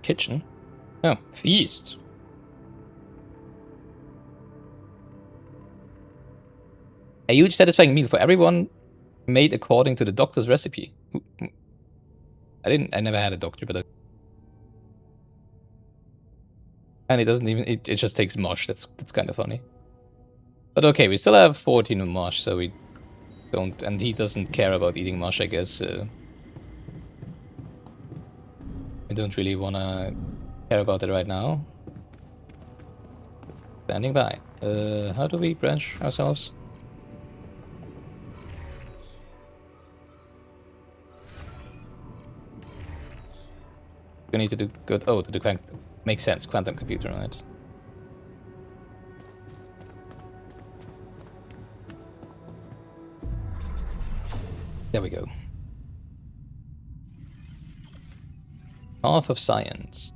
A: Kitchen? Oh, feast. A huge satisfying meal for everyone made according to the doctor's recipe. I never had a doctor, but and it doesn't even, it just takes mush. That's kind of funny. But okay, we still have 14 mush, so we don't, and he doesn't care about eating mush, I guess. We don't really want to care about it right now. Standing by. How do we branch ourselves? We need to do good. Oh, to do quantum. Makes sense. Quantum computer, right? There we go. Path of Science.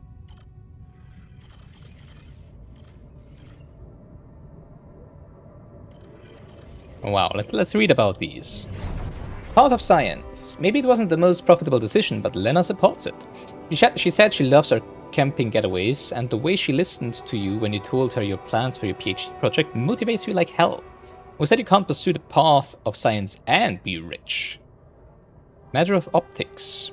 A: Wow, let's read about these. Path of Science. Maybe it wasn't the most profitable decision, but Lena supports it. She said she loves her camping getaways, and the way she listened to you when you told her your plans for your PhD project motivates you like hell. We said you can't pursue the path of science and be rich. Matter of optics.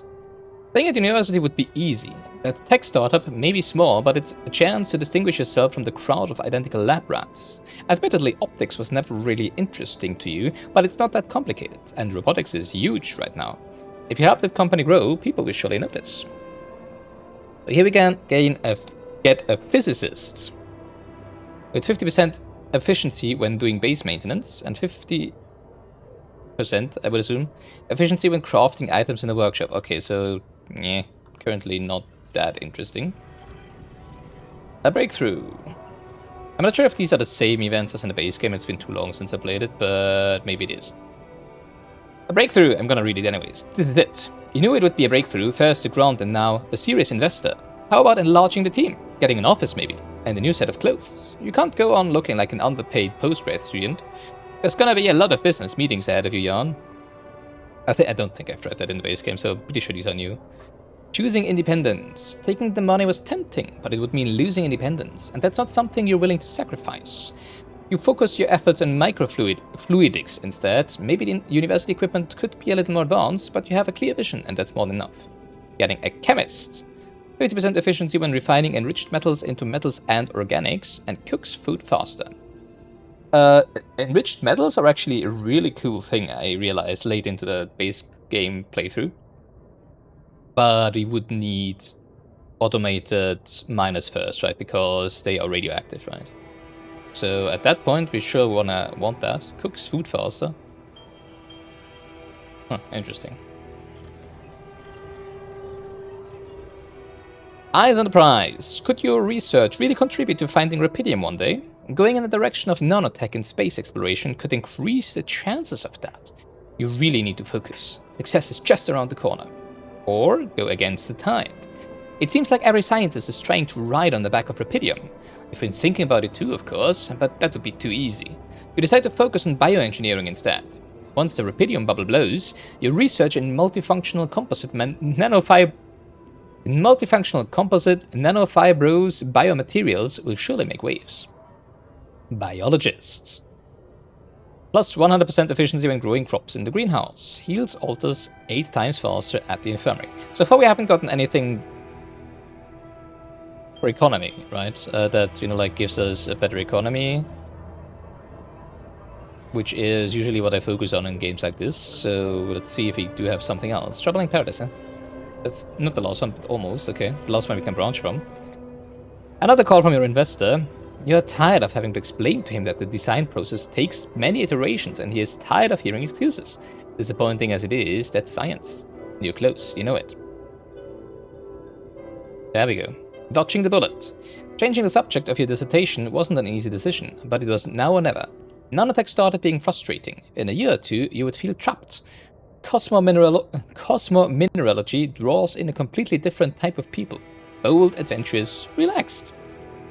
A: Staying at university would be easy. That tech startup may be small, but it's a chance to distinguish yourself from the crowd of identical lab rats. Admittedly, optics was never really interesting to you, but it's not that complicated, and robotics is huge right now. If you help the company grow, people will surely notice. So here we can get a physicist with 50% efficiency when doing base maintenance and 50 I would assume. Efficiency when crafting items in the workshop. Okay, so, yeah, currently not that interesting. A breakthrough. I'm not sure if these are the same events as in the base game. It's been too long since I played it, but maybe it is. A breakthrough. I'm gonna read it anyways. This is it. You knew it would be a breakthrough, first a grunt and now a serious investor. How about enlarging the team? Getting an office maybe? And a new set of clothes? You can't go on looking like an underpaid postgrad student. There's gonna be a lot of business meetings ahead of you, Jan. I don't think I've read that in the base game, so pretty sure these are new. Choosing independence. Taking the money was tempting, but it would mean losing independence, and that's not something you're willing to sacrifice. You focus your efforts on microfluidics instead. Maybe the university equipment could be a little more advanced, but you have a clear vision, and that's more than enough. Getting a chemist. 30% efficiency when refining enriched metals into metals and organics, and cooks food faster. Enriched metals are actually a really cool thing, I realized late into the base game playthrough. But we would need automated miners first, right? Because they are radioactive, right? So at that point, we sure want that. Cooks food faster. Huh, interesting. Eyes on the prize. Could your research really contribute to finding Rapidium one day? Going in the direction of nanotech and space exploration could increase the chances of that. You really need to focus. Success is just around the corner. Or go against the tide. It seems like every scientist is trying to ride on the back of Rapidium. I've been thinking about it too, of course, but that would be too easy. You decide to focus on bioengineering instead. Once the Rapidium bubble blows, your research in multifunctional composite nanofibrous biomaterials will surely make waves. Biologists. Plus 100% efficiency when growing crops in the greenhouse. Heals altars 8 times faster at the infirmary. So far we haven't gotten anything for economy, right? That, like gives us a better economy. Which is usually what I focus on in games like this. So let's see if we do have something else. Troubling Paradise, huh? That's not the last one, but almost, okay. The last one we can branch from. Another call from your investor. You're tired of having to explain to him that the design process takes many iterations and he is tired of hearing excuses. Disappointing as it is, that's science. You're close, you know it. There we go. Dodging the bullet. Changing the subject of your dissertation wasn't an easy decision, but it was now or never. Nanotech started being frustrating. In a year or two, you would feel trapped. Cosmomineralogy draws in a completely different type of people. Bold, adventurous, relaxed.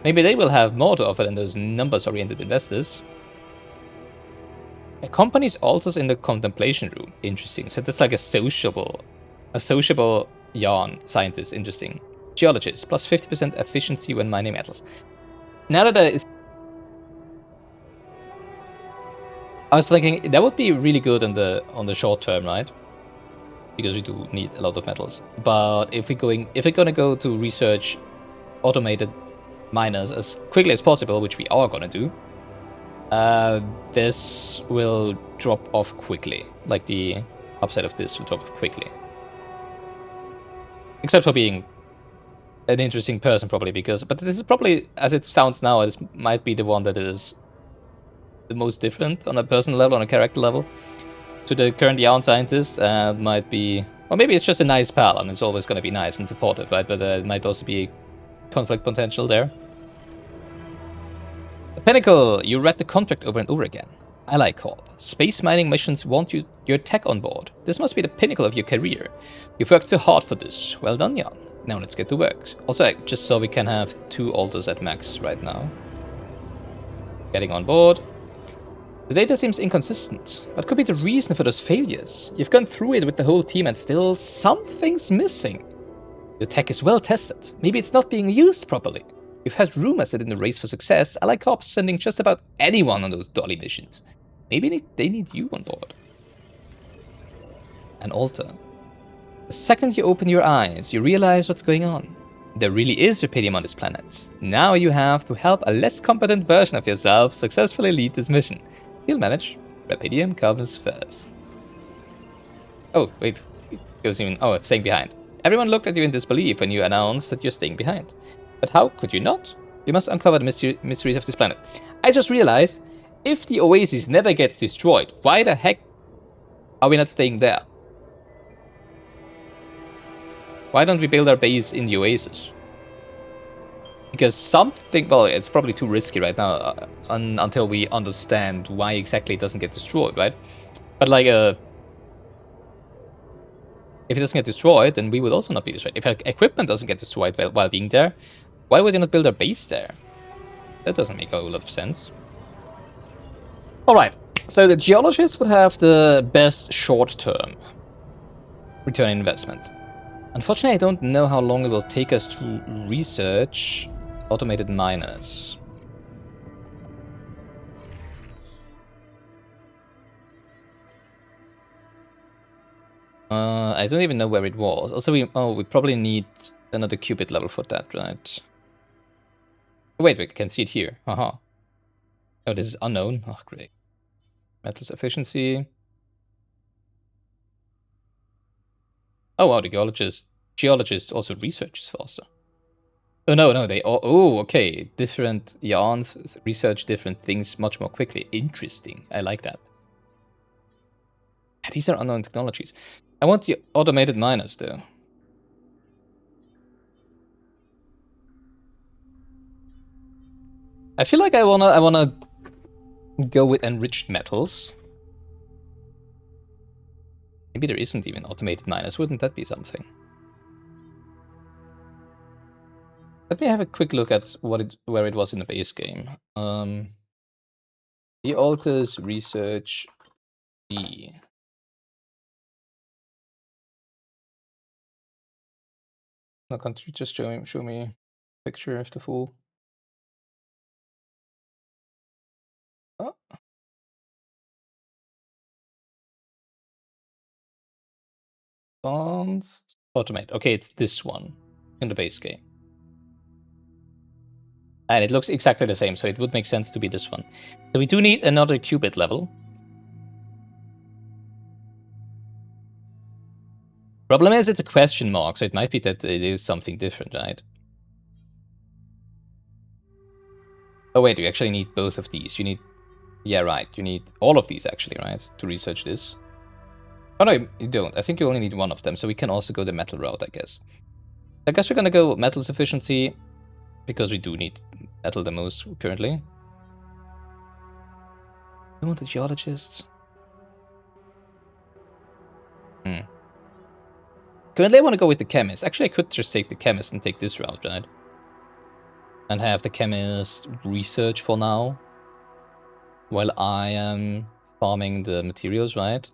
A: Maybe they will have more to offer than those numbers-oriented investors. A company's altars in the contemplation room. Interesting. So that's like a sociable yarn scientist. Interesting. Geologist. Plus 50% efficiency when mining metals. Now that I was thinking that would be really good on the short term, right? Because we do need a lot of metals. But if we're gonna go to research automated miners as quickly as possible, which we are gonna do, this will drop off quickly. Like the upside of this will drop off quickly. Except for being an interesting person, probably, but this is probably, as it sounds now, this might be the one that is the most different on a personal level, on a character level, to the current yarn scientist. Might be, or maybe it's just a nice pal, and it's always gonna be nice and supportive, right? But it might also be conflict potential there. The Pinnacle, you read the contract over and over again. Ally Corp. Space mining missions want your tech on board. This must be the pinnacle of your career. You've worked so hard for this. Well done, Jan. Now let's get to work. Also, just so we can have 2 altars at max right now. Getting on board. The data seems inconsistent. What could be the reason for those failures? You've gone through it with the whole team and still something's missing. Your tech is well tested. Maybe it's not being used properly. You've heard rumors that in the race for success, Ally Corp's sending just about anyone on those dolly missions. Maybe they need you on board. An altar. The second you open your eyes, you realize what's going on. There really is Rapidium on this planet. Now you have to help a less competent version of yourself successfully lead this mission. You'll manage. Rapidium comes first. Oh, wait. It's staying behind. Everyone looked at you in disbelief when you announced that you're staying behind. But how could you not? You must uncover the mysteries of this planet. I just realized, if the Oasis never gets destroyed, why the heck Are we not staying there? Why don't we build our base in the Oasis? Because something... Well, it's probably too risky right now until we understand why exactly it doesn't get destroyed, right? But like, if it doesn't get destroyed, then we would also not be destroyed. If our equipment doesn't get destroyed while being there, why would you not build a base there? That doesn't make a whole lot of sense. Alright, so the geologists would have the best short-term return on investment. Unfortunately, I don't know how long it will take us to research automated miners. I don't even know where it was. Also, we probably need another qubit level for that, right? Wait, we can see it here. Haha. Oh, this is unknown. Oh, great. Metals efficiency. Oh, wow, the geologist also researches faster. Oh, no, they all... Oh, okay. Different yarns research different things much more quickly. Interesting. I like that. These are unknown technologies. I want the automated miners, though. I feel like I wanna go with enriched metals. Maybe there isn't even automated miners. Wouldn't that be something? Let me have a quick look at where it was in the base game. The Alters Research B. No, can't you just show me a picture of the full? Oh. Advanced automate. Okay, it's this one in the base game. And it looks exactly the same, so it would make sense to be this one. So we do need another qubit level. Problem is, it's a question mark, so it might be that it is something different, right? Oh wait, you actually need both of these. You need... Yeah, right. You need all of these, actually, right? To research this. Oh no, you don't. I think you only need one of them, so we can also go the metal route, I guess. I guess we're gonna go metals efficiency, because we do need metal the most currently. You want the geologist? Currently, I want to go with the chemist. Actually, I could just take the chemist and take this route, right? And have the chemist research for now, while I am farming the materials, right?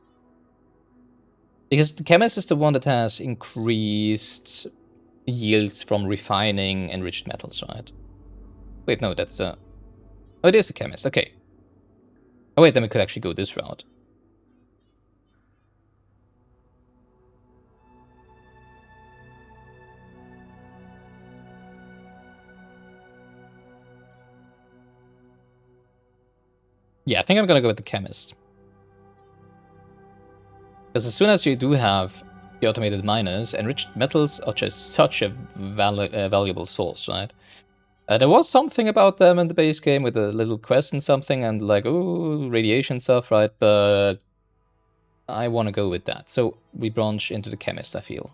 A: Because the chemist is the one that has increased yields from refining enriched metals, right? Wait, no, that's the... Oh, it is the chemist, okay. Oh wait, then we could actually go this route. Yeah, I think I'm gonna go with the chemist. Because as soon as you do have the automated miners, enriched metals are just such a valuable source, right? There was something about them in the base game with a little quest and something, and like, ooh, radiation stuff, right? But I want to go with that. So we branch into the chemist, I feel.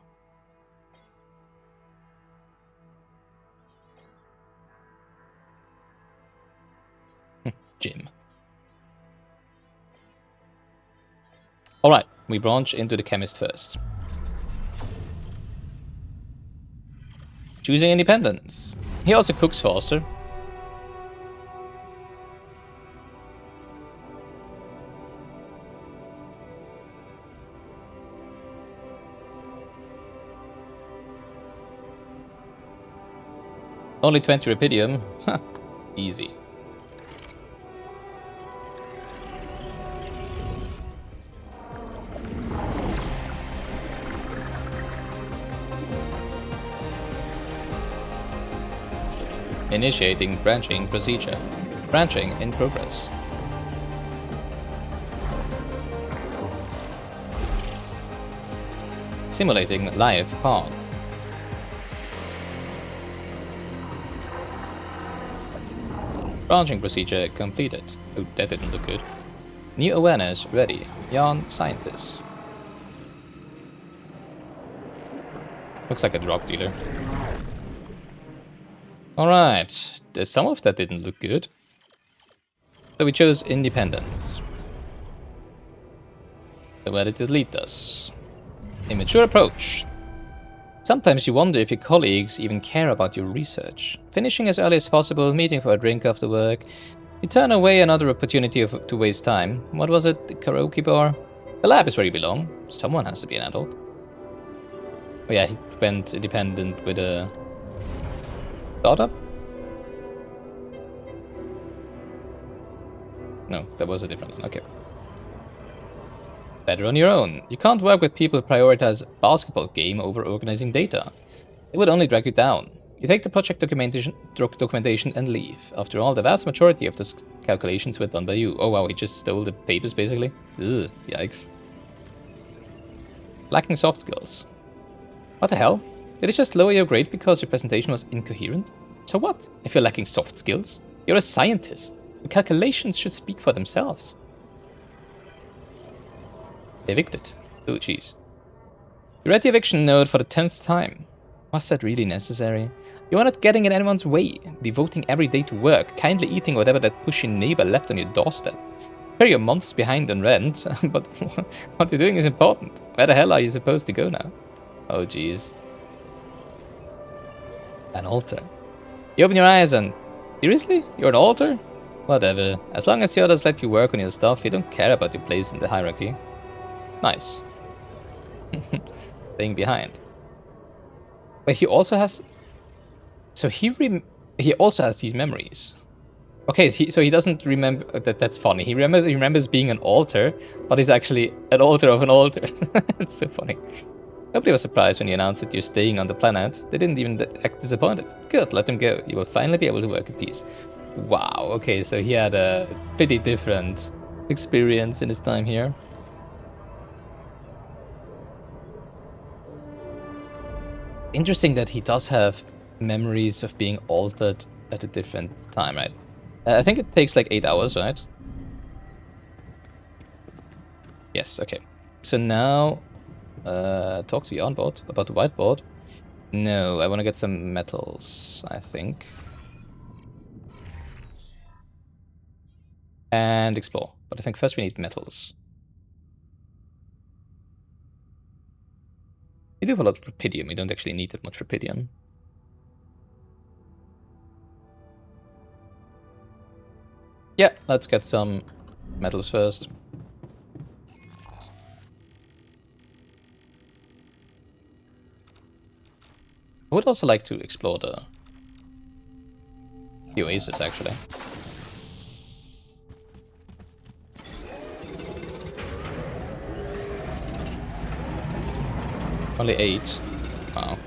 A: Jim. Alright, we branch into the chemist first. Choosing independence. He also cooks faster. Only 20 rupidium. Easy. Initiating branching procedure. Branching in progress. Simulating live path. Branching procedure completed. Oh, that didn't look good. New awareness ready. Young scientist. Looks like a drug dealer. Alright, some of that didn't look good. So we chose independence. So where did it lead us? A mature approach. Sometimes you wonder if your colleagues even care about your research. Finishing as early as possible, meeting for a drink after work. You turn away another opportunity to waste time. What was it? The karaoke bar? The lab is where you belong. Someone has to be an adult. Oh yeah, he went independent with a startup? No, that was a different one. Okay. Better on your own. You can't work with people who prioritize basketball game over organizing data. It would only drag you down. You take the project documentation and leave. After all, the vast majority of those calculations were done by you. Oh wow, he just stole the papers basically? Ugh, yikes. Lacking soft skills. What the hell? Did it just lower your grade because your presentation was incoherent? So what, if you're lacking soft skills? You're a scientist. The calculations should speak for themselves. Evicted. Oh, jeez. You read the eviction note for the 10th time. Was that really necessary? You are not getting in anyone's way, devoting every day to work, kindly eating whatever that pushy neighbor left on your doorstep. Sure, you're months behind on rent, but what you're doing is important. Where the hell are you supposed to go now? Oh, jeez. An altar. You open your eyes and... Seriously? You're an altar? Whatever. As long as the others let you work on your stuff, you don't care about your place in the hierarchy. Nice. Staying behind. But he also has... So he also has these memories. Okay, so he doesn't remember... That's funny. He remembers being an altar, but he's actually an altar of an altar. That's so funny. Nobody was surprised when you announced that you're staying on the planet. They didn't even act disappointed. Good, let him go. You will finally be able to work in peace. Wow, okay, so he had a pretty different experience in his time here. Interesting that he does have memories of being altered at a different time, right? I think it takes like 8 hours, right? Yes, okay. So now, talk to your onboard about the whiteboard. No, I want to get some metals, I think. And explore. But I think first we need metals. We do have a lot of rupidium. We don't actually need that much rupidium. Yeah, let's get some metals first. I would also like to explore the oasis, actually. Only 8. Wow.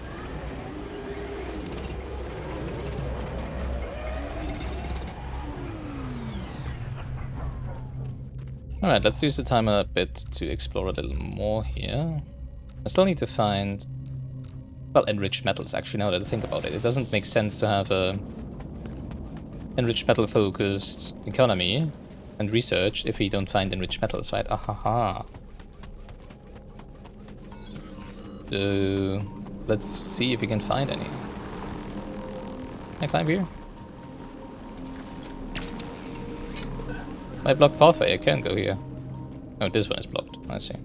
A: Alright, let's use the time a bit to explore a little more here. I still need to find... Well, enriched metals, actually, now that I think about it. It doesn't make sense to have a enriched metal focused economy and research if we don't find enriched metals, right? Ahaha. So, let's see if we can find any. Can I climb here? My blocked pathway, I can go here. Oh, this one is blocked. I see.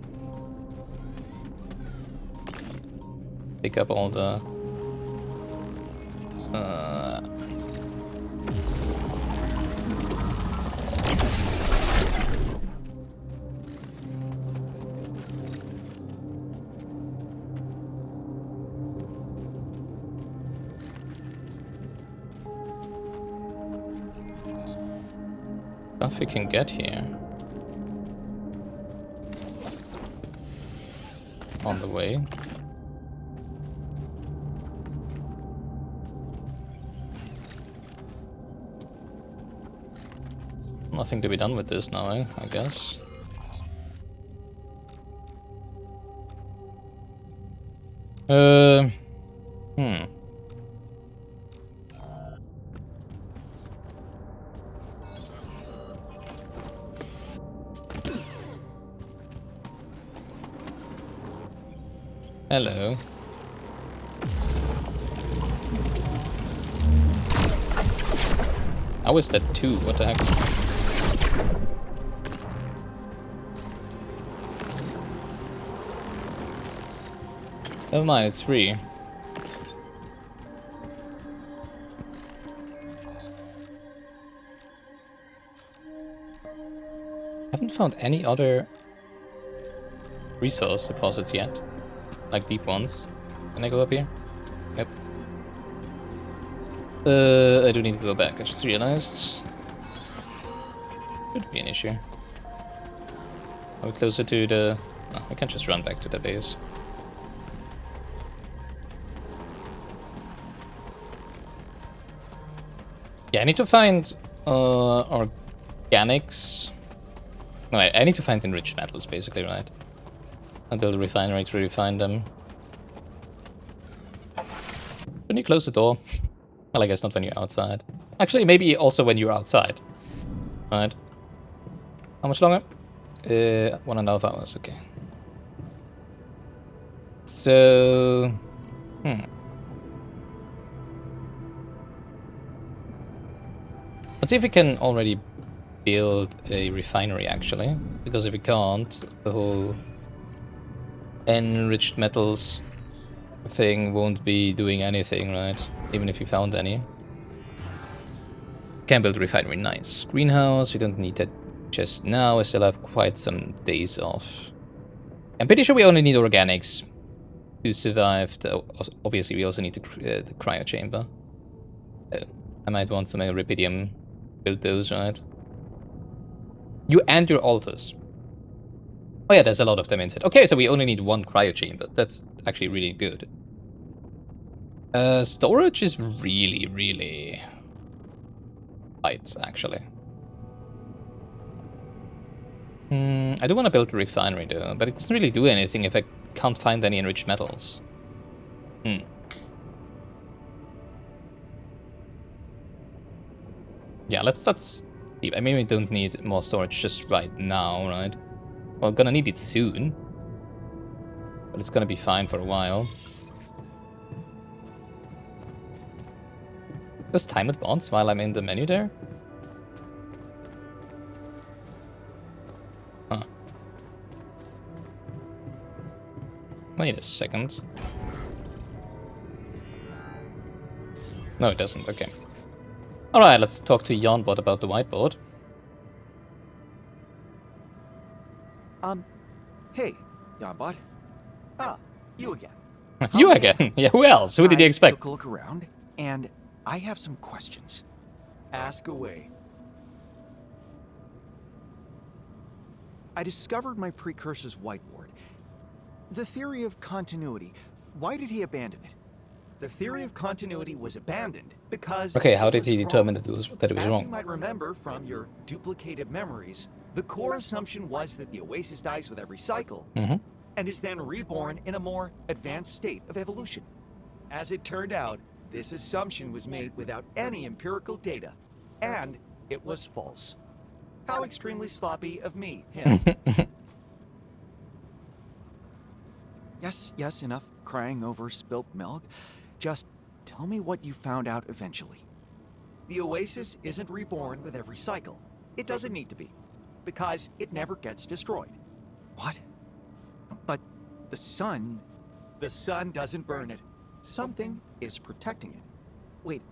A: Pick up all the... stuff we can get here. On the way. Nothing to be done with this now, I guess. Hello. How is that 2? What the heck? Never mind, it's 3. Haven't found any other resource deposits yet. Like deep ones. Can I go up here? Yep. I do need to go back, I just realized. Could be an issue. Are we closer to the... Oh, we can just run back to the base. Yeah, I need to find organics. No, I need to find enriched metals, basically, right? I'll build a refinery to refine them. When you close the door? Well, I guess not when you're outside. Actually, maybe also when you're outside. Right. How much longer? 1.5 hours, okay. So... Let's see if we can already build a refinery, actually. Because if we can't, the whole enriched metals thing won't be doing anything, right? Even if you found any. Can build a refinery, nice. Greenhouse, we don't need that just now. I still have quite some days off. I'm pretty sure we only need organics to survive. Obviously, we also need the cryo chamber. I might want some rubidium. Build those, right? You and your altars. Oh yeah, there's a lot of them inside. Okay, so we only need 1 cryo chamber. That's actually really good. Storage is really, really tight, actually. I do want to build a refinery though, but it doesn't really do anything if I can't find any enriched metals. Yeah, let's I mean, we don't need more storage just right now, right? Well, gonna need it soon. But it's gonna be fine for a while. Does time advance while I'm in the menu there? Huh. Wait a second. No, it doesn't, okay. Alright, let's talk to Yarnbot about the whiteboard.
B: Hey, Yarnbot. Ah, you again.
A: You again? Yeah, who else? Who did you expect?
B: I took a look around, and I have some questions.
D: Ask away.
B: I discovered my precursor's whiteboard. The theory of continuity. Why did he abandon it?
D: The theory of continuity was abandoned because...
A: Okay, how
D: it
A: did
D: was
A: he determine
D: wrong.
A: that it was
D: As
A: wrong?
D: you might remember from your duplicated memories, the core assumption was that the Oasis dies with every cycle, and is then reborn in a more advanced state of evolution. As it turned out, this assumption was made without any empirical data, and it was false. How extremely sloppy of me, him.
B: Yes, enough crying over spilt milk. Just tell me what you found out eventually.
D: The Oasis isn't reborn with every cycle. It doesn't need to be, because it never gets destroyed.
B: What? But the sun...
D: The sun doesn't burn it. Something is protecting it.
B: Wait,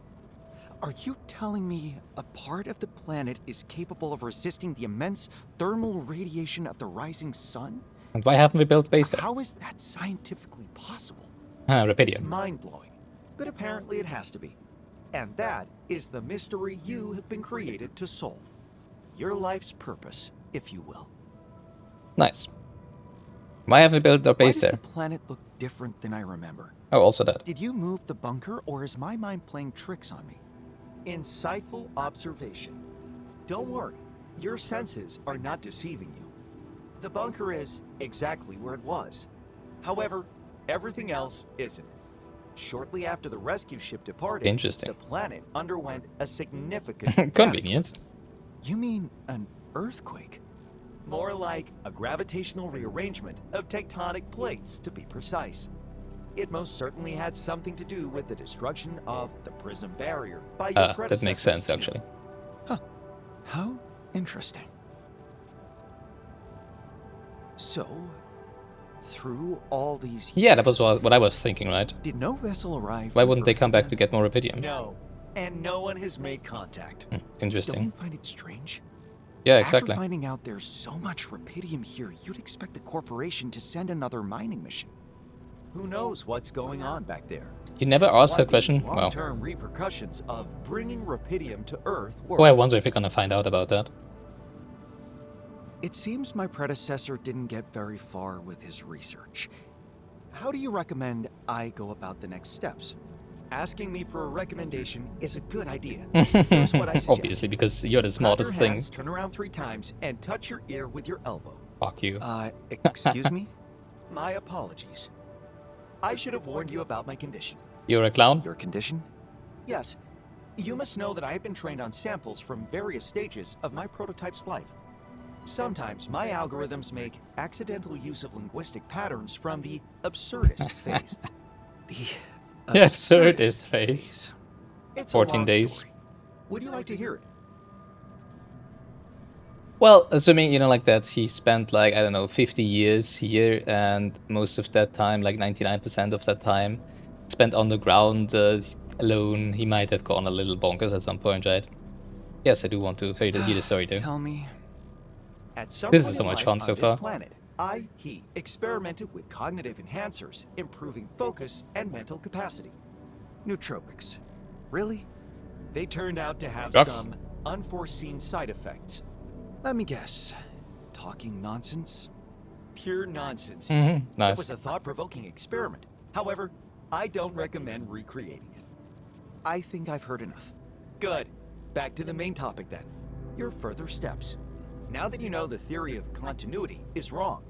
B: are you telling me a part of the planet is capable of resisting the immense thermal radiation of the rising sun?
A: And why haven't we built a base there?
B: How is that scientifically possible?
A: Ah,
D: It's
A: rubidium.
D: mind-blowing, but apparently it has to be. And that is the mystery you have been created to solve. Your life's purpose, if you will.
A: Nice. Why haven't we built our
B: Why
A: base
B: does
A: there?
B: the planet look different than I remember?
A: Oh, also that.
B: Did you move the bunker, or is my mind playing tricks on me?
D: Insightful observation. Don't worry, your senses are not deceiving you. The bunker is exactly where it was. However, everything else isn't. Shortly after the rescue ship departed,
A: Interesting.
D: the planet underwent a significant
A: Convenient.
B: You mean an earthquake?
D: More like a gravitational rearrangement of tectonic plates, to be precise. it most certainly had something to do with the destruction of the prism barrier by your predecessors.
A: That makes sense,
D: too.
A: actually.
B: Huh. How interesting. So, through all these years,
A: Yeah, that was what I was thinking, right?
B: did no vessel arrive?
A: Why
B: from
A: wouldn't they
B: Earth
A: come back to
B: again?
A: get more rubidium?
D: No, and no one has made contact.
B: Don't
A: Interesting.
B: you find it strange?
A: Yeah, exactly.
B: After finding out there's so much rubidium here, you'd expect the corporation to send another mining mission.
D: Who knows what's going on back there?
A: You never asked
D: What
A: that question?
D: the
A: Well,
D: long-term repercussions of bringing rubidium to Earth were.
A: oh, I wonder if we're gonna find out about that.
B: It seems my predecessor didn't get very far with his research. How do you recommend I go about the next steps?
D: Asking me for a recommendation is a good idea. Here's what I suggest.
A: Obviously, because you're the
D: Clap
A: smartest
D: your
A: thing.
D: hands, turn around 3 times, and touch your ear with your elbow.
A: Fuck you.
B: Excuse me?
D: My apologies. I should have warned you about my condition.
A: You're a clown?
B: Your condition?
D: Yes, you must know that I have been trained on samples from various stages of my prototype's life. Sometimes my algorithms make accidental use of linguistic patterns from the absurdist phase.
B: The
A: The absurdist phase.
D: It's
A: 14
D: a long
A: days.
D: story. Would you like to hear it?
A: Well, assuming, like that he spent, like, I don't know, 50 years here, and most of that time, like 99% of that time, spent on the ground alone, he might have gone a little bonkers at some point, right? Yes, I do want to hear the story, though.
B: Tell me.
D: At some
A: This
D: point
A: is so
D: in
A: much
D: life
A: fun
D: on
A: so
D: this
A: far.
D: planet, he experimented with cognitive enhancers, improving focus and mental capacity.
B: Nootropics. Really?
D: They turned out to have
A: Drugs?
D: some unforeseen side effects.
B: Let me guess. Talking nonsense?
D: Pure nonsense.
A: Mm-hmm.
D: It
A: Nice.
D: was a thought-provoking experiment. However, I don't recommend recreating it.
B: I think I've heard enough.
D: Good. Back to the main topic then. Your further steps. Now that you know the theory of continuity is wrong,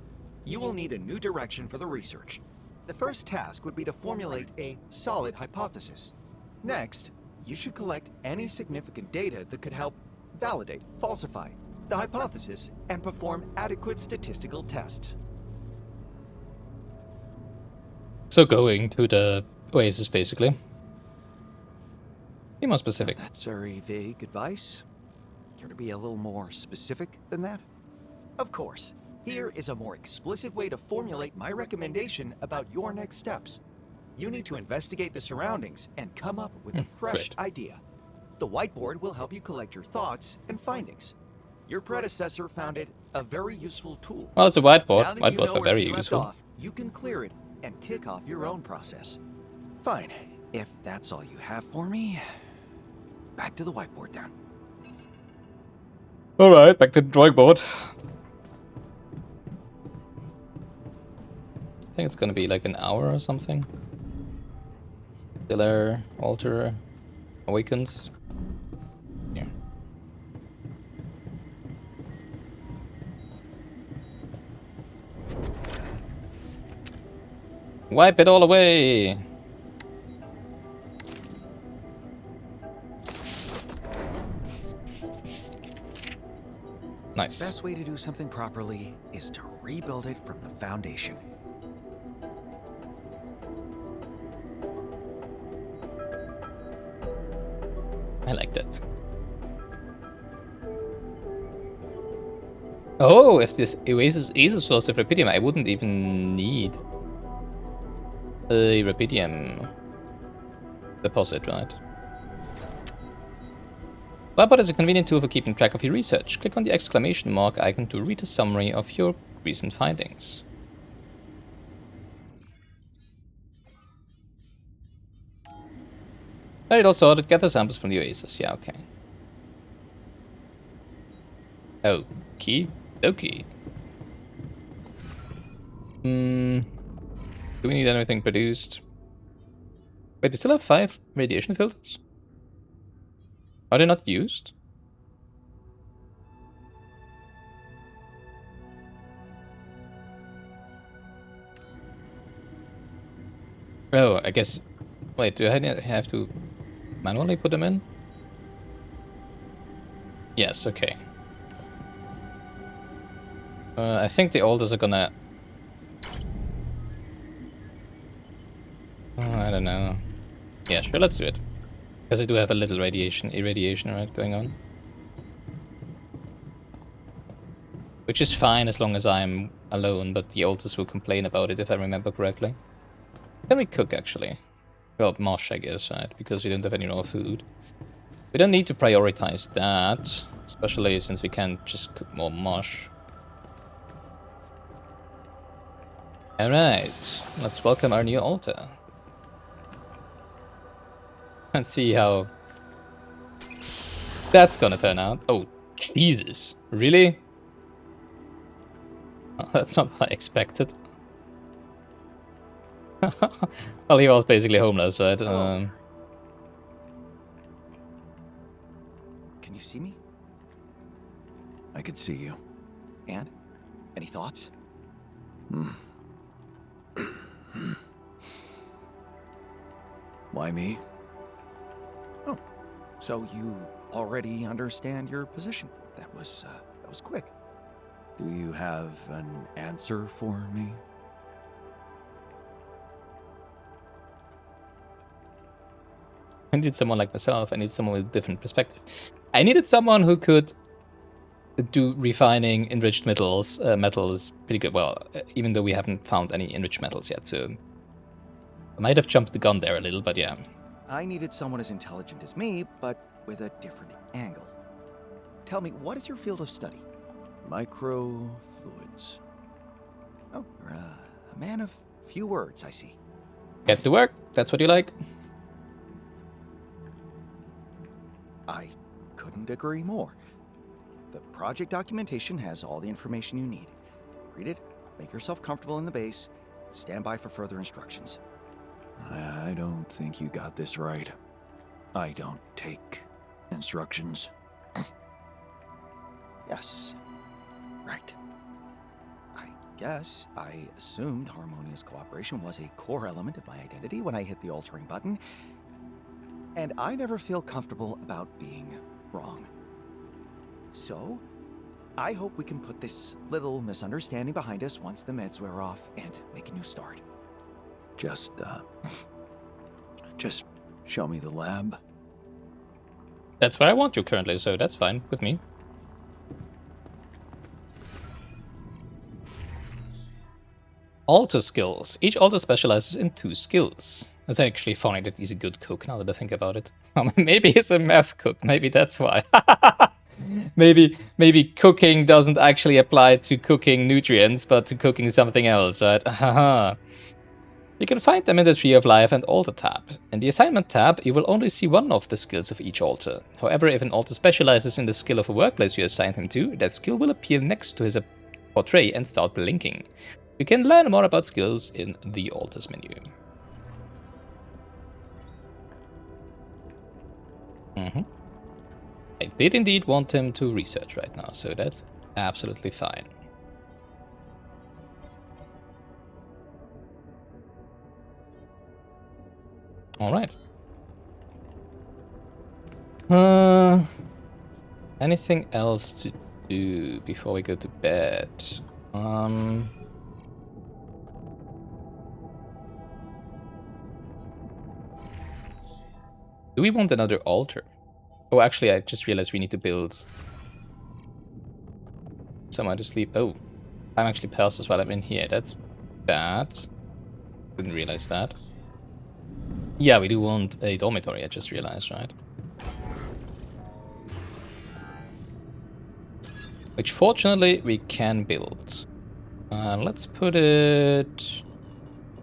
D: you will need a new direction for the research. The first task would be to formulate a solid hypothesis. Next, you should collect any significant data that could help validate, falsify the hypothesis, and perform adequate statistical tests.
A: So going to the Oasis, basically. Be more specific.
B: That's very vague advice. Care to be a little more specific than that?
D: Of course, here is a more explicit way to formulate my recommendation about your next steps. You need to investigate the surroundings and come up with a fresh
A: great.
D: idea. The whiteboard will help you collect your thoughts and findings. Your predecessor found it a very useful tool.
A: Well, it's a whiteboard.
D: Now that you
A: Whiteboards
D: know
A: are
D: where
A: very
D: you left
A: useful.
D: off, you can clear it and kick off your own process.
B: Fine. If that's all you have for me, back to the whiteboard then.
A: Alright, back to the drawing board. I think it's gonna be like an hour or something. Killer, Alter, Awakens. Yeah. Wipe it all away! Nice.
B: Best way to do something properly is to rebuild it from the foundation.
A: I like that. Oh, if this Oasis is a source of rubidium, I wouldn't even need a rubidium deposit, right? Whiteboard is a convenient tool for keeping track of your research. Click on the exclamation mark icon to read a summary of your recent findings. Alright, all sorted. Gather samples from the Oasis. Yeah, okay. Okie dokie. Do we need anything produced? Wait, we still have 5 radiation filters? Are they not used? Oh, I guess... Wait, do I have to manually put them in? Yes, okay. I think the alters are gonna... don't know. Yeah, sure, let's do it. Because I do have a little irradiation, right, going on. Which is fine as long as I'm alone, but the altars will complain about it if I remember correctly. Can we cook, actually? Well, mosh, I guess, right? Because we don't have any raw food. We don't need to prioritize that, especially since we can't just cook more mosh. Alright, let's welcome our new altar. And see how that's gonna turn out. Oh, Jesus. Really? Oh, that's not what I expected. Well, he was basically homeless, right?
B: Can you see me? I can see you. And? Any thoughts? Why me? Oh, so you already understand your position. That was quick. Do you have an answer for me?
A: I needed someone like myself. I needed someone with a different perspective. I needed someone who could do refining enriched metals. Metal is pretty good. Well, even though we haven't found any enriched metals yet, so I might have jumped the gun there a little, but yeah.
B: I needed someone as intelligent as me, but with a different angle. Tell me, what is your field of study? Microfluids. Oh, you're a man of few words, I see.
A: Get to work. That's what you like.
B: I couldn't agree more. The project documentation has all the information you need. Read it, make yourself comfortable in the base, and stand by for further instructions. I don't think you got this right. I don't take instructions. Yes. Right. I guess I assumed harmonious cooperation was a core element of my identity when I hit the altering button, and I never feel comfortable about being wrong. So, I hope we can put this little misunderstanding behind us once the meds wear off and make a new start. Just show me the lab.
A: That's where I want you currently, so that's fine with me. Altar skills. Each altar specializes in 2 skills. It's actually funny that he's a good cook now that I think about it. Maybe he's a meth cook. Maybe that's why. maybe cooking doesn't actually apply to cooking nutrients, but to cooking something else, right? You can find them in the Tree of Life and Altar tab. In the Assignment tab, you will only see one of the skills of each altar. However, if an altar specializes in the skill of a workplace you assigned him to, that skill will appear next to his portrait and start blinking. You can learn more about skills in the altars menu. I did indeed want him to research right now, so that's absolutely fine. Alright. Anything else to do before we go to bed? Do we want another altar? Oh, actually, I just realized we need to build somewhere to sleep. Oh, time actually passes while I'm in here. That's bad. Didn't realize that. Yeah, we do want a dormitory, I just realized, right? Which, fortunately, we can build. Let's put it...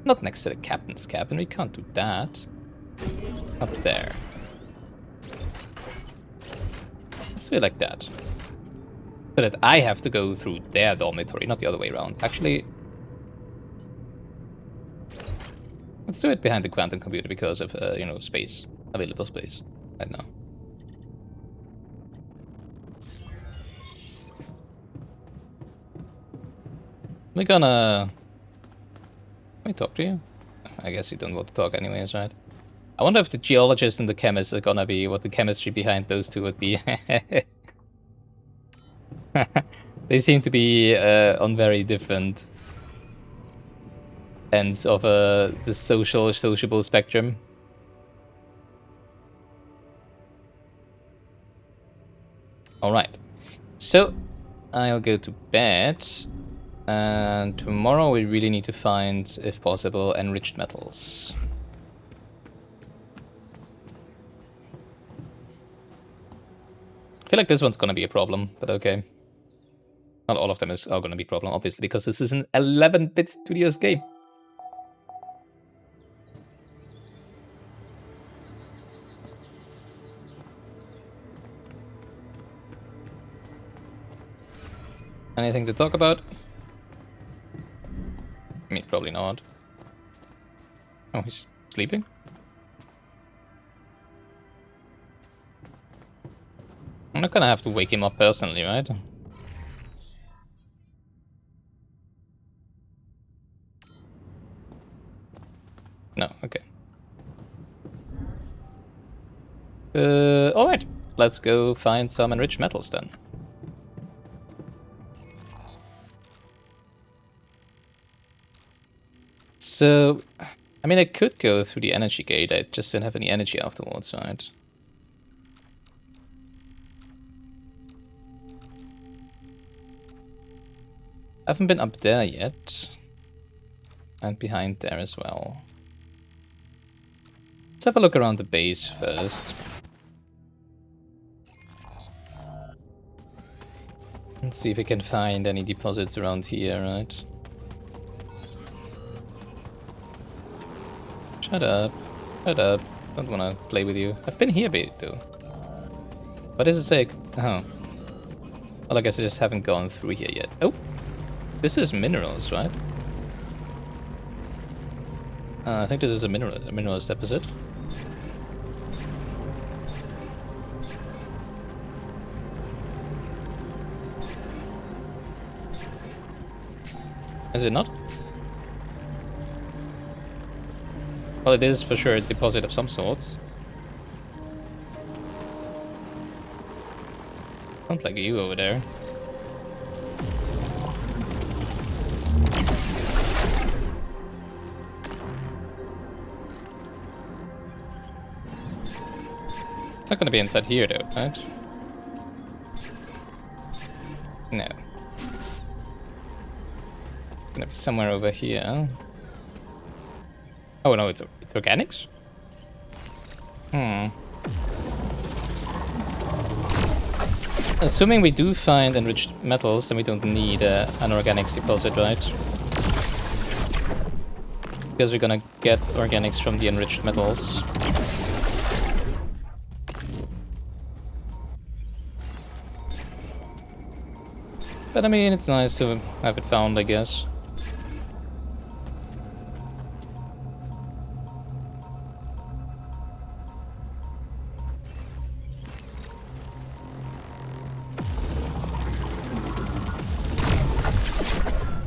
A: not next to the captain's cabin. We can't do that. Up there. Let's do it like that. So that I have to go through their dormitory, not the other way around. Actually, let's do it behind the quantum computer because of, you know, space. Available space right now. We're gonna... Can we talk to you? I guess you don't want to talk anyways, right? I wonder if the geologist and the chemist are gonna be what the chemistry behind those two would be. They seem to be on very different ends of the sociable spectrum. Alright, so I'll go to bed, and tomorrow we really need to find, if possible, enriched metals. I feel like this one's gonna be a problem, but okay. Not all of them are gonna be a problem, obviously, because this is an 11-bit Studios game. Anything to talk about? I mean, probably not. Oh, he's sleeping? I'm not gonna have to wake him up personally, right? No, okay. Alright. Let's go find some enriched metals then. So, I mean, I could go through the energy gate, I just didn't have any energy afterwards, right? I haven't been up there yet. And behind there as well. Let's have a look around the base first. Let's see if we can find any deposits around here, right? Shut up. Shut up. Don't wanna play with you. I've been here, though. What does it say? Oh. Well, I guess I just haven't gone through here yet. Oh! This is minerals, right? I think this is a minerals deposit. Is it not? Well, it is for sure a deposit of some sort. Sounds like you over there. It's not gonna be inside here though, right? No. It's gonna be somewhere over here. Oh no, it's organics? Assuming we do find enriched metals, then we don't need an organics deposit, right? Because we're gonna get organics from the enriched metals. But I mean, it's nice to have it found, I guess.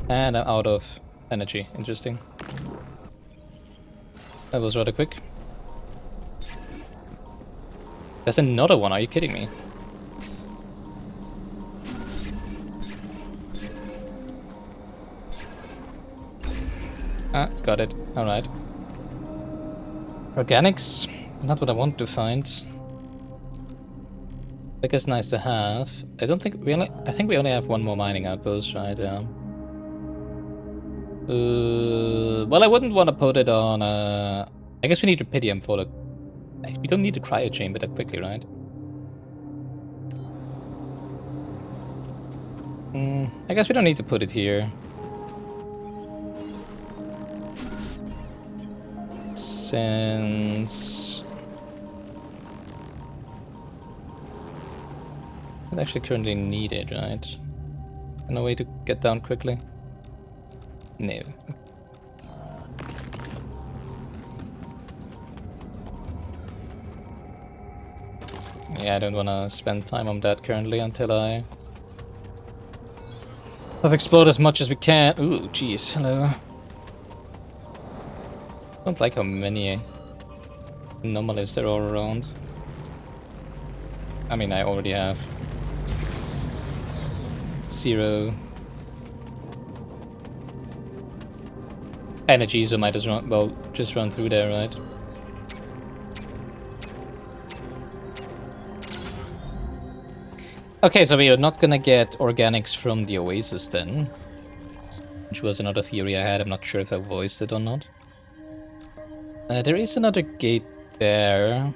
A: And I'm out of energy. Interesting. That was rather quick. There's another one, are you kidding me? Ah, got it. Alright. Organics? Not what I want to find. I guess nice to have. I don't think we only... I think we only have one more mining outpost, right? Yeah. Well, I wouldn't want to put it on... I guess we need Rupidium for the... We don't need to cryo chamber that quickly, right? I guess we don't need to put it here. Since... I actually currently need it, right? No way to get down quickly? No. Yeah, I don't want to spend time on that currently until I have explored as much as we can. Ooh, jeez, hello. Don't like how many anomalies there are around. I mean, I already have 0. energy, so might as well just run through there, right? Okay, so we are not gonna get organics from the Oasis then. Which was another theory I had. I'm not sure if I voiced it or not. There is another gate there.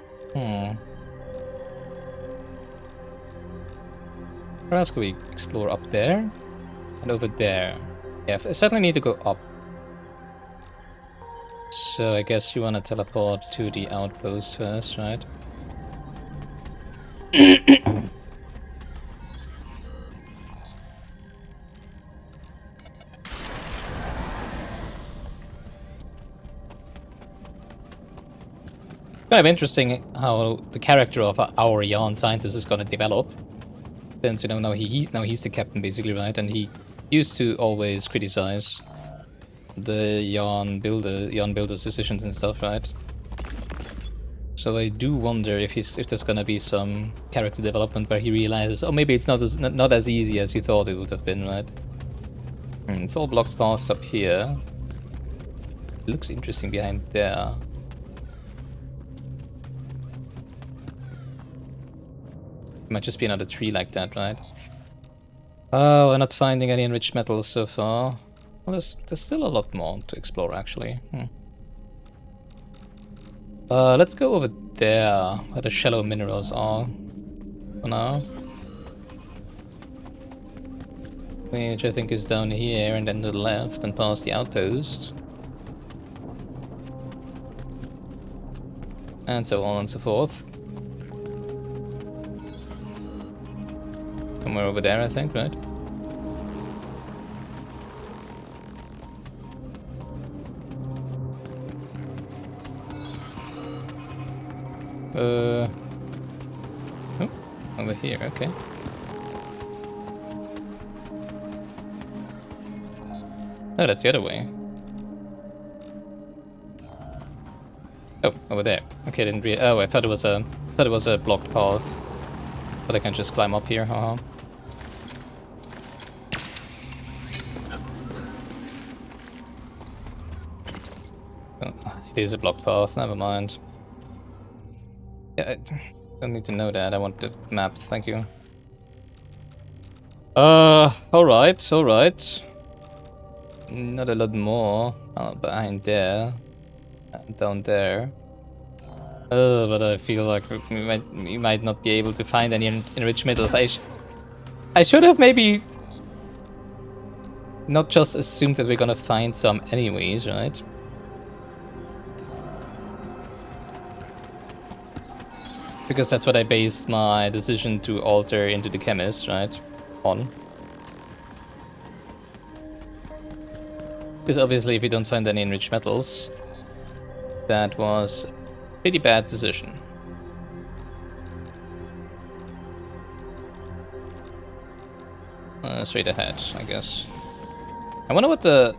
A: Where else could we explore? Up there? And over there. Yeah, I certainly need to go up. So I guess you want to teleport to the outpost first, right? Kind of interesting how the character of our yawn scientist is going to develop. Since, you know, now he's the captain basically, right? And he used to always criticize the yawn builder's decisions and stuff, right? So I do wonder if there's gonna be some character development where he realizes, oh, maybe it's not as easy as you thought it would have been, right? It's all blocked paths up here. It looks interesting behind there. Might just be another tree like that, right? Oh, we're not finding any enriched metals so far. Well, there's still a lot more to explore, actually. Let's go over there, where the shallow minerals are. For now. Which I think is down here, and then to the left, and past the outpost. And so on and so forth. Somewhere over there, I think, right? Oh, over here, okay. Oh, that's the other way. Oh, over there. Okay, didn't really. Oh, I thought it was a blocked path, but I can just climb up here. Haha. It is a blocked path. Never mind. Yeah, I don't need to know that. I want the map. Thank you. Alright, alright. Not a lot more. Behind there. And down there. But I feel like we might not be able to find any enriched metals. I should have maybe not just assumed that we're gonna find some anyways, right? Because that's what I based my decision to alter into the chemist, right? On. Because obviously if we don't find any enriched metals, that was a pretty bad decision. Straight ahead, I guess. I wonder what the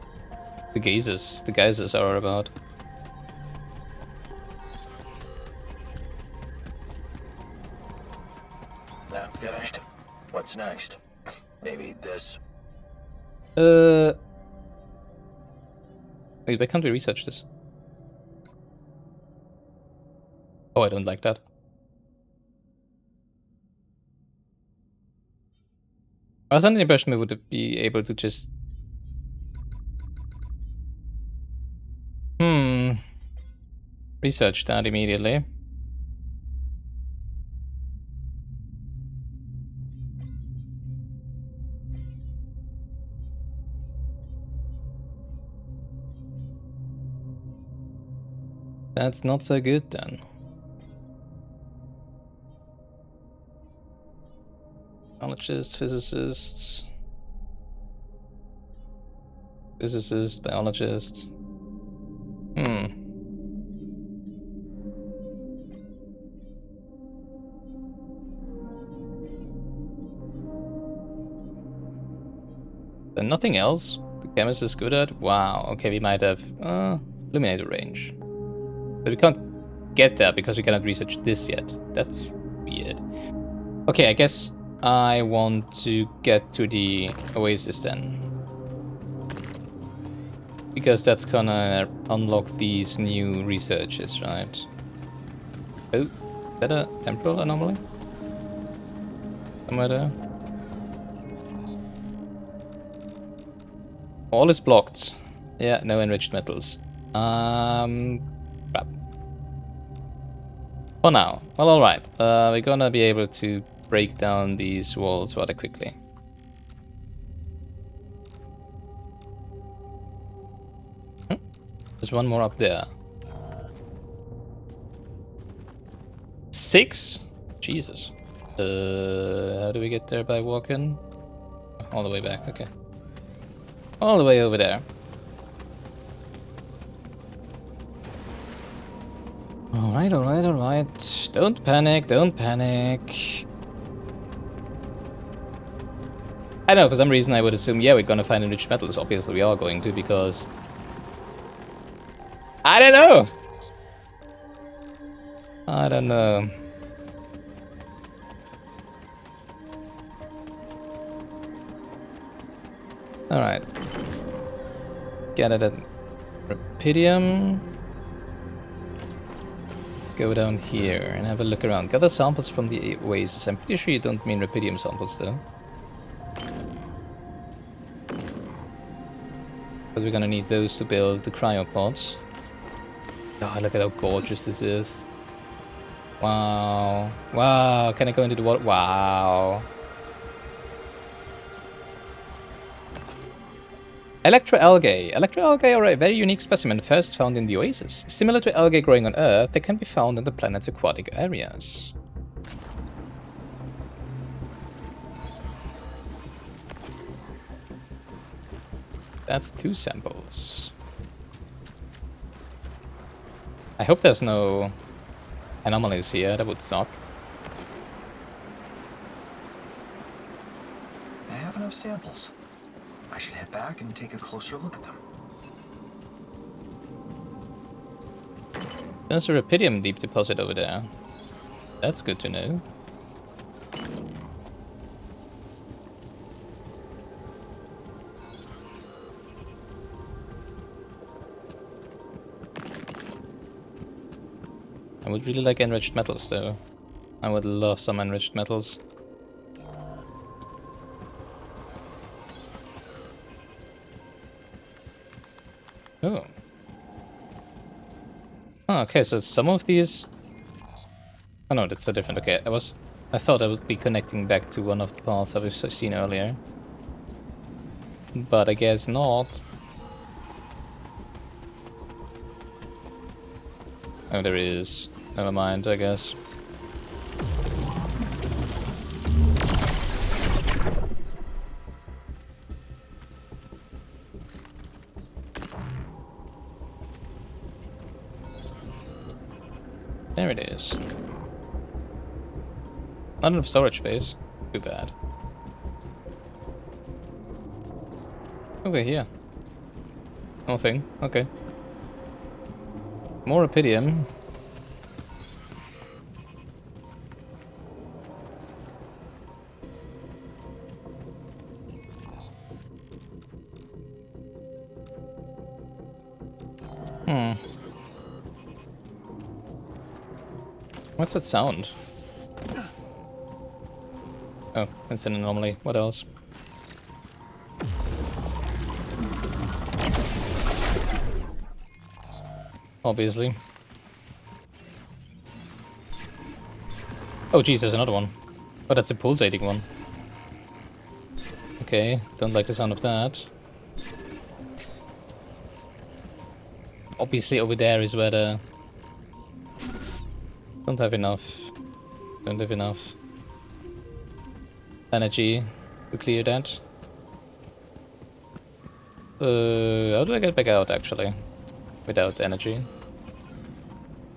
A: geysers are about.
E: That finished. What's next? Maybe this.
A: Wait, why can't we research this? Oh, I don't like that. I was under the impression we would be able to just... research that immediately. That's not so good then. Biologists, physicists, biologists. And nothing else the chemist is good at? Wow, okay, we might have illuminator range. But we can't get that because we cannot research this yet. That's weird. Okay, I guess I want to get to the Oasis then. Because that's gonna unlock these new researches, right? Oh, is that a temporal anomaly? Somewhere there? All is blocked. Yeah, no enriched metals. Crap. For now. Well, alright. We're gonna be able to break down these walls rather quickly. There's one more up there. 6? Jesus. How do we get there by walking? All the way back, okay. All the way over there. Alright, alright, alright. Don't panic, don't panic. I don't know, for some reason I would assume, yeah, we're gonna find enriched metals. Obviously we are going to, because... I don't know! I don't know. Alright. Get it at Rapidium. Go down here and have a look around. Gather samples from the oasis. I'm pretty sure you don't mean Rapidium samples though. Because we're gonna need those to build the cryopods. Oh, look at how gorgeous this is. Wow. Wow. Can I go into the water? Wow. Electroalgae. Electroalgae are a very unique specimen first found in the oasis. Similar to algae growing on Earth, they can be found in the planet's aquatic areas. That's 2 samples. I hope there's no anomalies here, that would suck.
E: I have enough samples. I should head back and take a closer look at them.
A: There's a Rapidium deep deposit over there. That's good to know. I would really like enriched metals though. I would love some enriched metals. Oh. Oh, okay, so some of these... Oh no, that's a different... Okay, I thought I would be connecting back to one of the paths I've seen earlier. But I guess not. Oh, there is. Never mind, I guess. There it is. Not enough storage space. Too bad. Over here. Nothing. Okay. More Rapidium. What's that sound? Oh, it's an anomaly. What else? Obviously. Oh jeez, there's another one. Oh, that's a pulsating one. Okay, don't like the sound of that. Obviously over there is where the... Don't have enough. Don't have enough energy to clear that. How do I get back out actually? Without energy.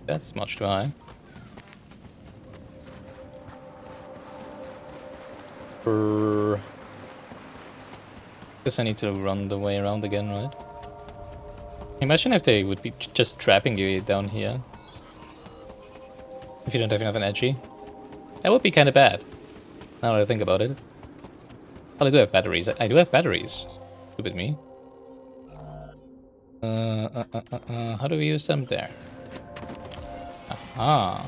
A: That's much too high. Guess I need to run the way around again, right? Imagine if they would be just trapping you down here. If you don't have enough energy. That would be kind of bad. Now that I think about it. Well, I do have batteries. I do have batteries. Stupid me. How do we use them there? Aha.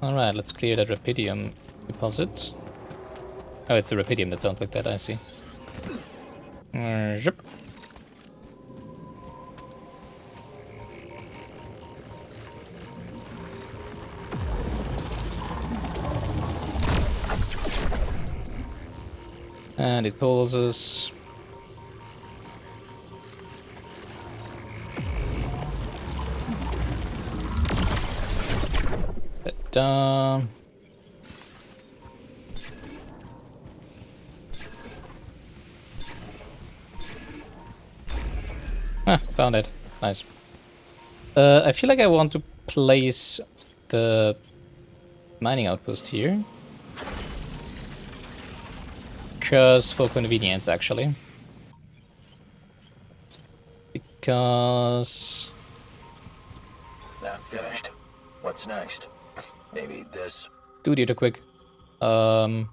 A: Alright, let's clear that Rapidium deposit. Oh, it's the Rapidium that sounds like that, I see. Zip. And it pulls us. Down. Ah, found it. Nice. I feel like I want to place the mining outpost here. Just for convenience, actually. Because...
E: Not finished. What's next? Maybe this.
A: Do it quick. Go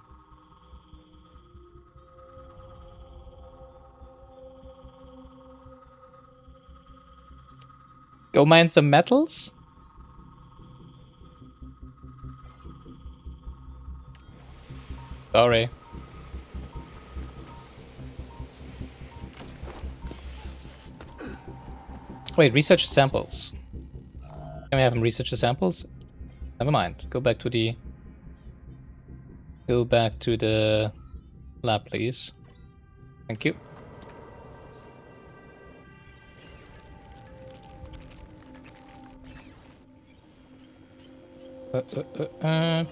A: mine some metals? Sorry. Wait, research samples. Can we have him research the samples? Never mind. Go back to the lab, please. Thank you.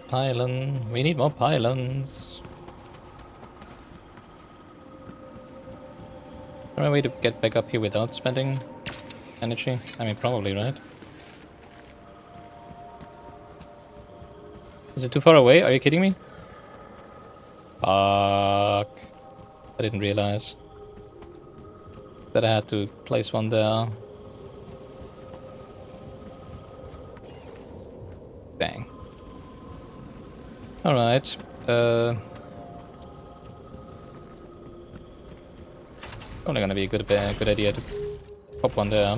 A: Pylon. We need more pylons. Is there a way to get back up here without spending energy? I mean, probably, right? Is it too far away? Are you kidding me? Fuck. I didn't realize that I had to place one there. Dang. Alright. Probably gonna be a good idea to pop one there.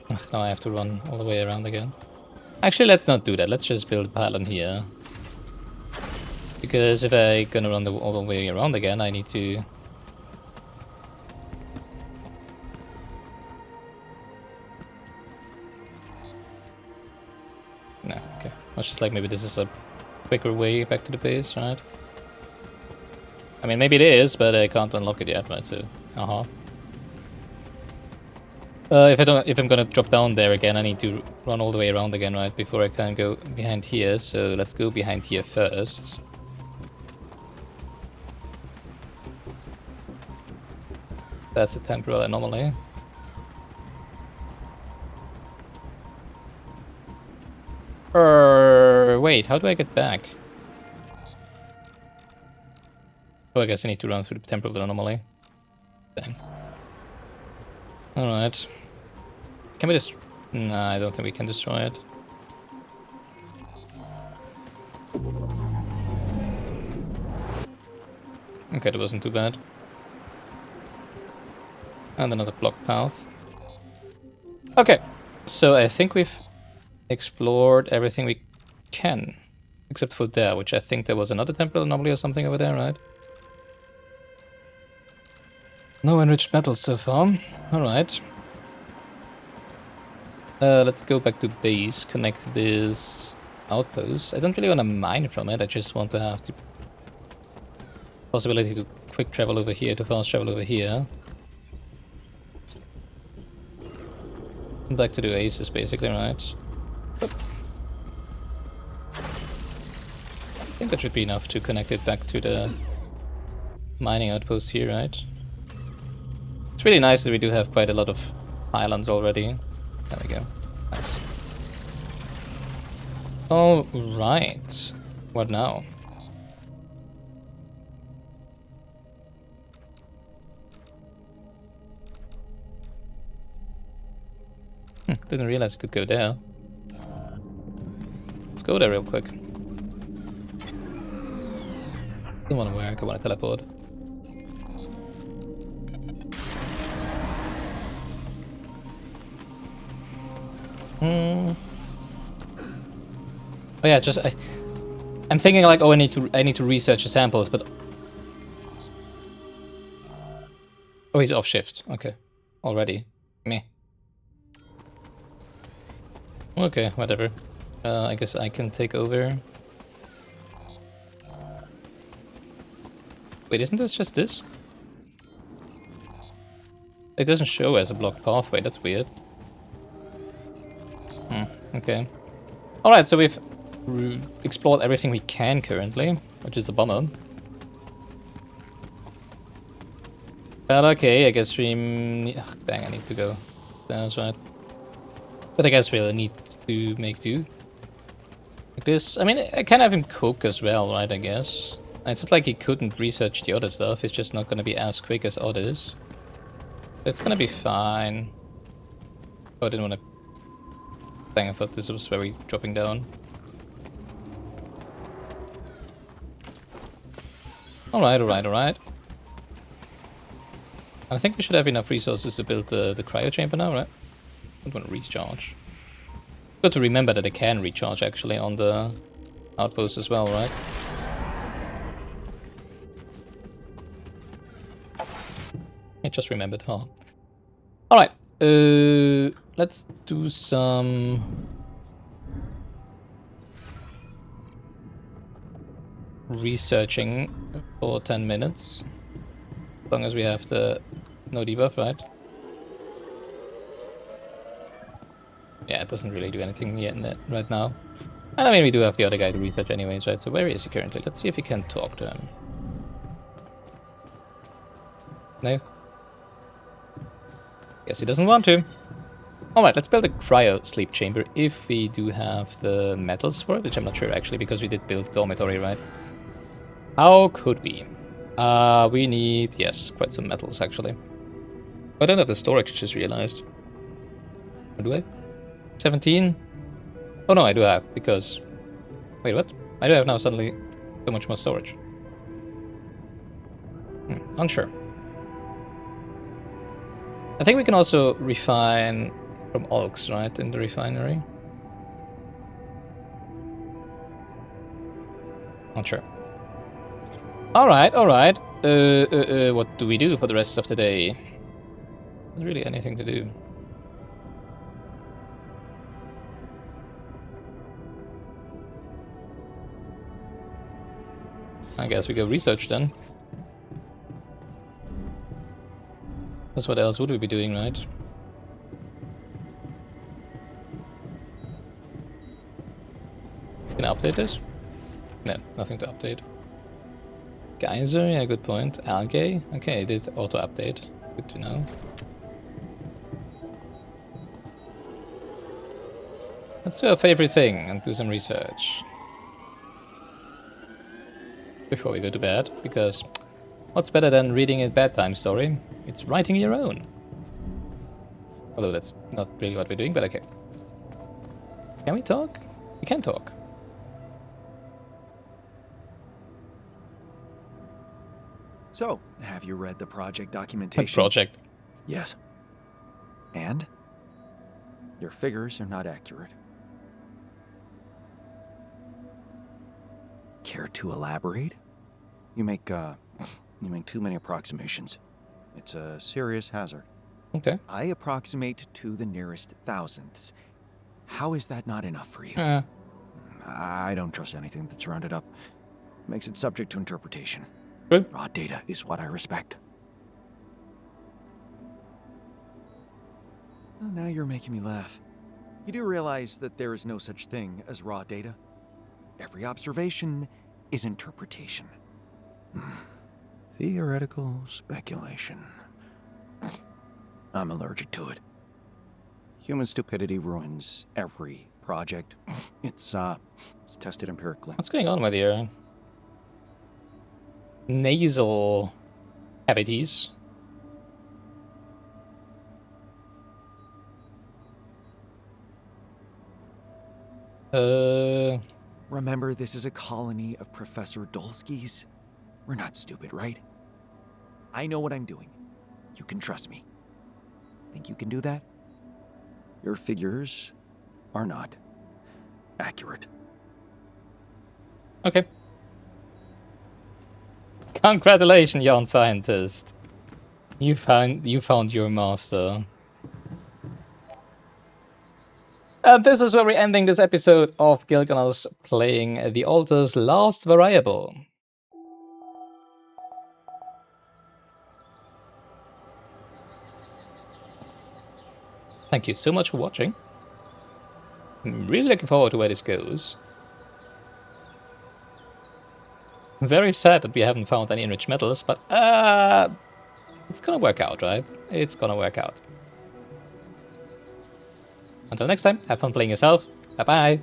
A: Ugh, now I have to run all the way around again. Actually, let's not do that. Let's just build a pylon here. Because if I'm gonna run all the way around again, I need to... No, okay. I was just like, maybe this is a quicker way back to the base, right? I mean, maybe it is, but I can't unlock it yet, right? So, if I'm gonna drop down there again, I need to run all the way around again, right? Before I can go behind here. So let's go behind here first. That's a temporal anomaly. Wait, how do I get back? Oh, I guess I need to run through the temporal anomaly. Damn. Alright. Can we just... Nah, I don't think we can destroy it. Okay, that wasn't too bad. And another block path. Okay, so I think we've explored everything we can. Except for there, which I think there was another temporal anomaly or something over there, right? No enriched metals so far. Alright. Let's go back to base, connect this outpost. I don't really want to mine from it, I just want to have the possibility to quick travel over here, to fast travel over here. Back to the oasis, basically, right? Oop. I think that should be enough to connect it back to the mining outpost here, right? It's really nice that we do have quite a lot of islands already. There we go. Nice. All right. What now? Didn't realize it could go there. Let's go there real quick. Don't want to work, I want to teleport. Oh yeah, just I'm thinking like, oh, I need to research the samples, but oh, he's off shift. Okay, already. Meh. Okay, whatever. I guess I can take over. Wait, isn't this just this? It doesn't show as a blocked pathway. That's weird. Okay. Alright, so we've explored everything we can currently, which is a bummer. But okay, I guess we... dang, I need to go. That's right. But I guess we'll need to make do. Like this. I mean, I can have him cook as well, right, I guess. It's not like he couldn't research the other stuff, it's just not gonna be as quick as others. It's gonna be fine. Oh, I didn't want to... Dang, I thought this was very dropping down. Alright, alright, alright. I think we should have enough resources to build the cryo chamber now, right? I don't want to recharge. Good to remember that I can recharge actually on the outpost as well, right? I just remembered, huh? Alright, let's do some researching for 10 minutes. As long as we have the no debuff, right? Yeah, it doesn't really do anything yet right now. And I mean, we do have the other guy to research anyways, right? So where is he currently? Let's see if we can talk to him. No? Guess he doesn't want to. Alright, let's build a cryo sleep chamber if we do have the metals for it, which I'm not sure actually, because we did build dormitory, right? How could we? We need, yes, quite some metals actually. I don't have the storage, I just realized. Or do I? 17? Oh no, I do have, because... Wait, what? I do have now suddenly so much more storage. Unsure. I think we can also refine from Ulks, right, in the refinery? Not sure. Alright, alright. What do we do for the rest of the day? Not really anything to do. I guess we go research then. Because what else would we be doing, right? Can I update this? No, nothing to update. Geyser, yeah, good point. Algae, okay, it is auto update. Good to know. Let's do our favorite thing and do some research. Before we go to bed, because what's better than reading a bedtime story? It's writing your own. Although that's not really what we're doing, but okay. Can we talk? We can talk.
B: So, have you read the project documentation?
A: What project?
B: Yes. And? Your figures are not accurate. Care to elaborate? You make too many approximations. It's a serious hazard.
A: Okay.
B: I approximate to the nearest thousandths. How is that not enough for you? I don't trust anything that's rounded up. Makes it subject to interpretation.
A: Good.
B: Raw data is what I respect. Well, now you're making me laugh. You do realize that there is no such thing as raw data? Every observation is interpretation. Theoretical speculation. I'm allergic to it. Human stupidity ruins every project. It's tested empirically.
A: What's going on with your nasal cavities?
B: Remember, this is a colony of Professor Dolsky's. We're not stupid, right? I know what I'm doing. You can trust me. Think you can do that? Your figures are not accurate.
A: Okay. Congratulations, young scientist. You found your master. And this is where we're ending this episode of Gilgamesh playing the Altar's last variable. Thank you so much for watching. I'm really looking forward to where this goes. I'm very sad that we haven't found any enriched metals, but it's gonna work out, right? It's gonna work out. Until next time, have fun playing yourself. Bye-bye.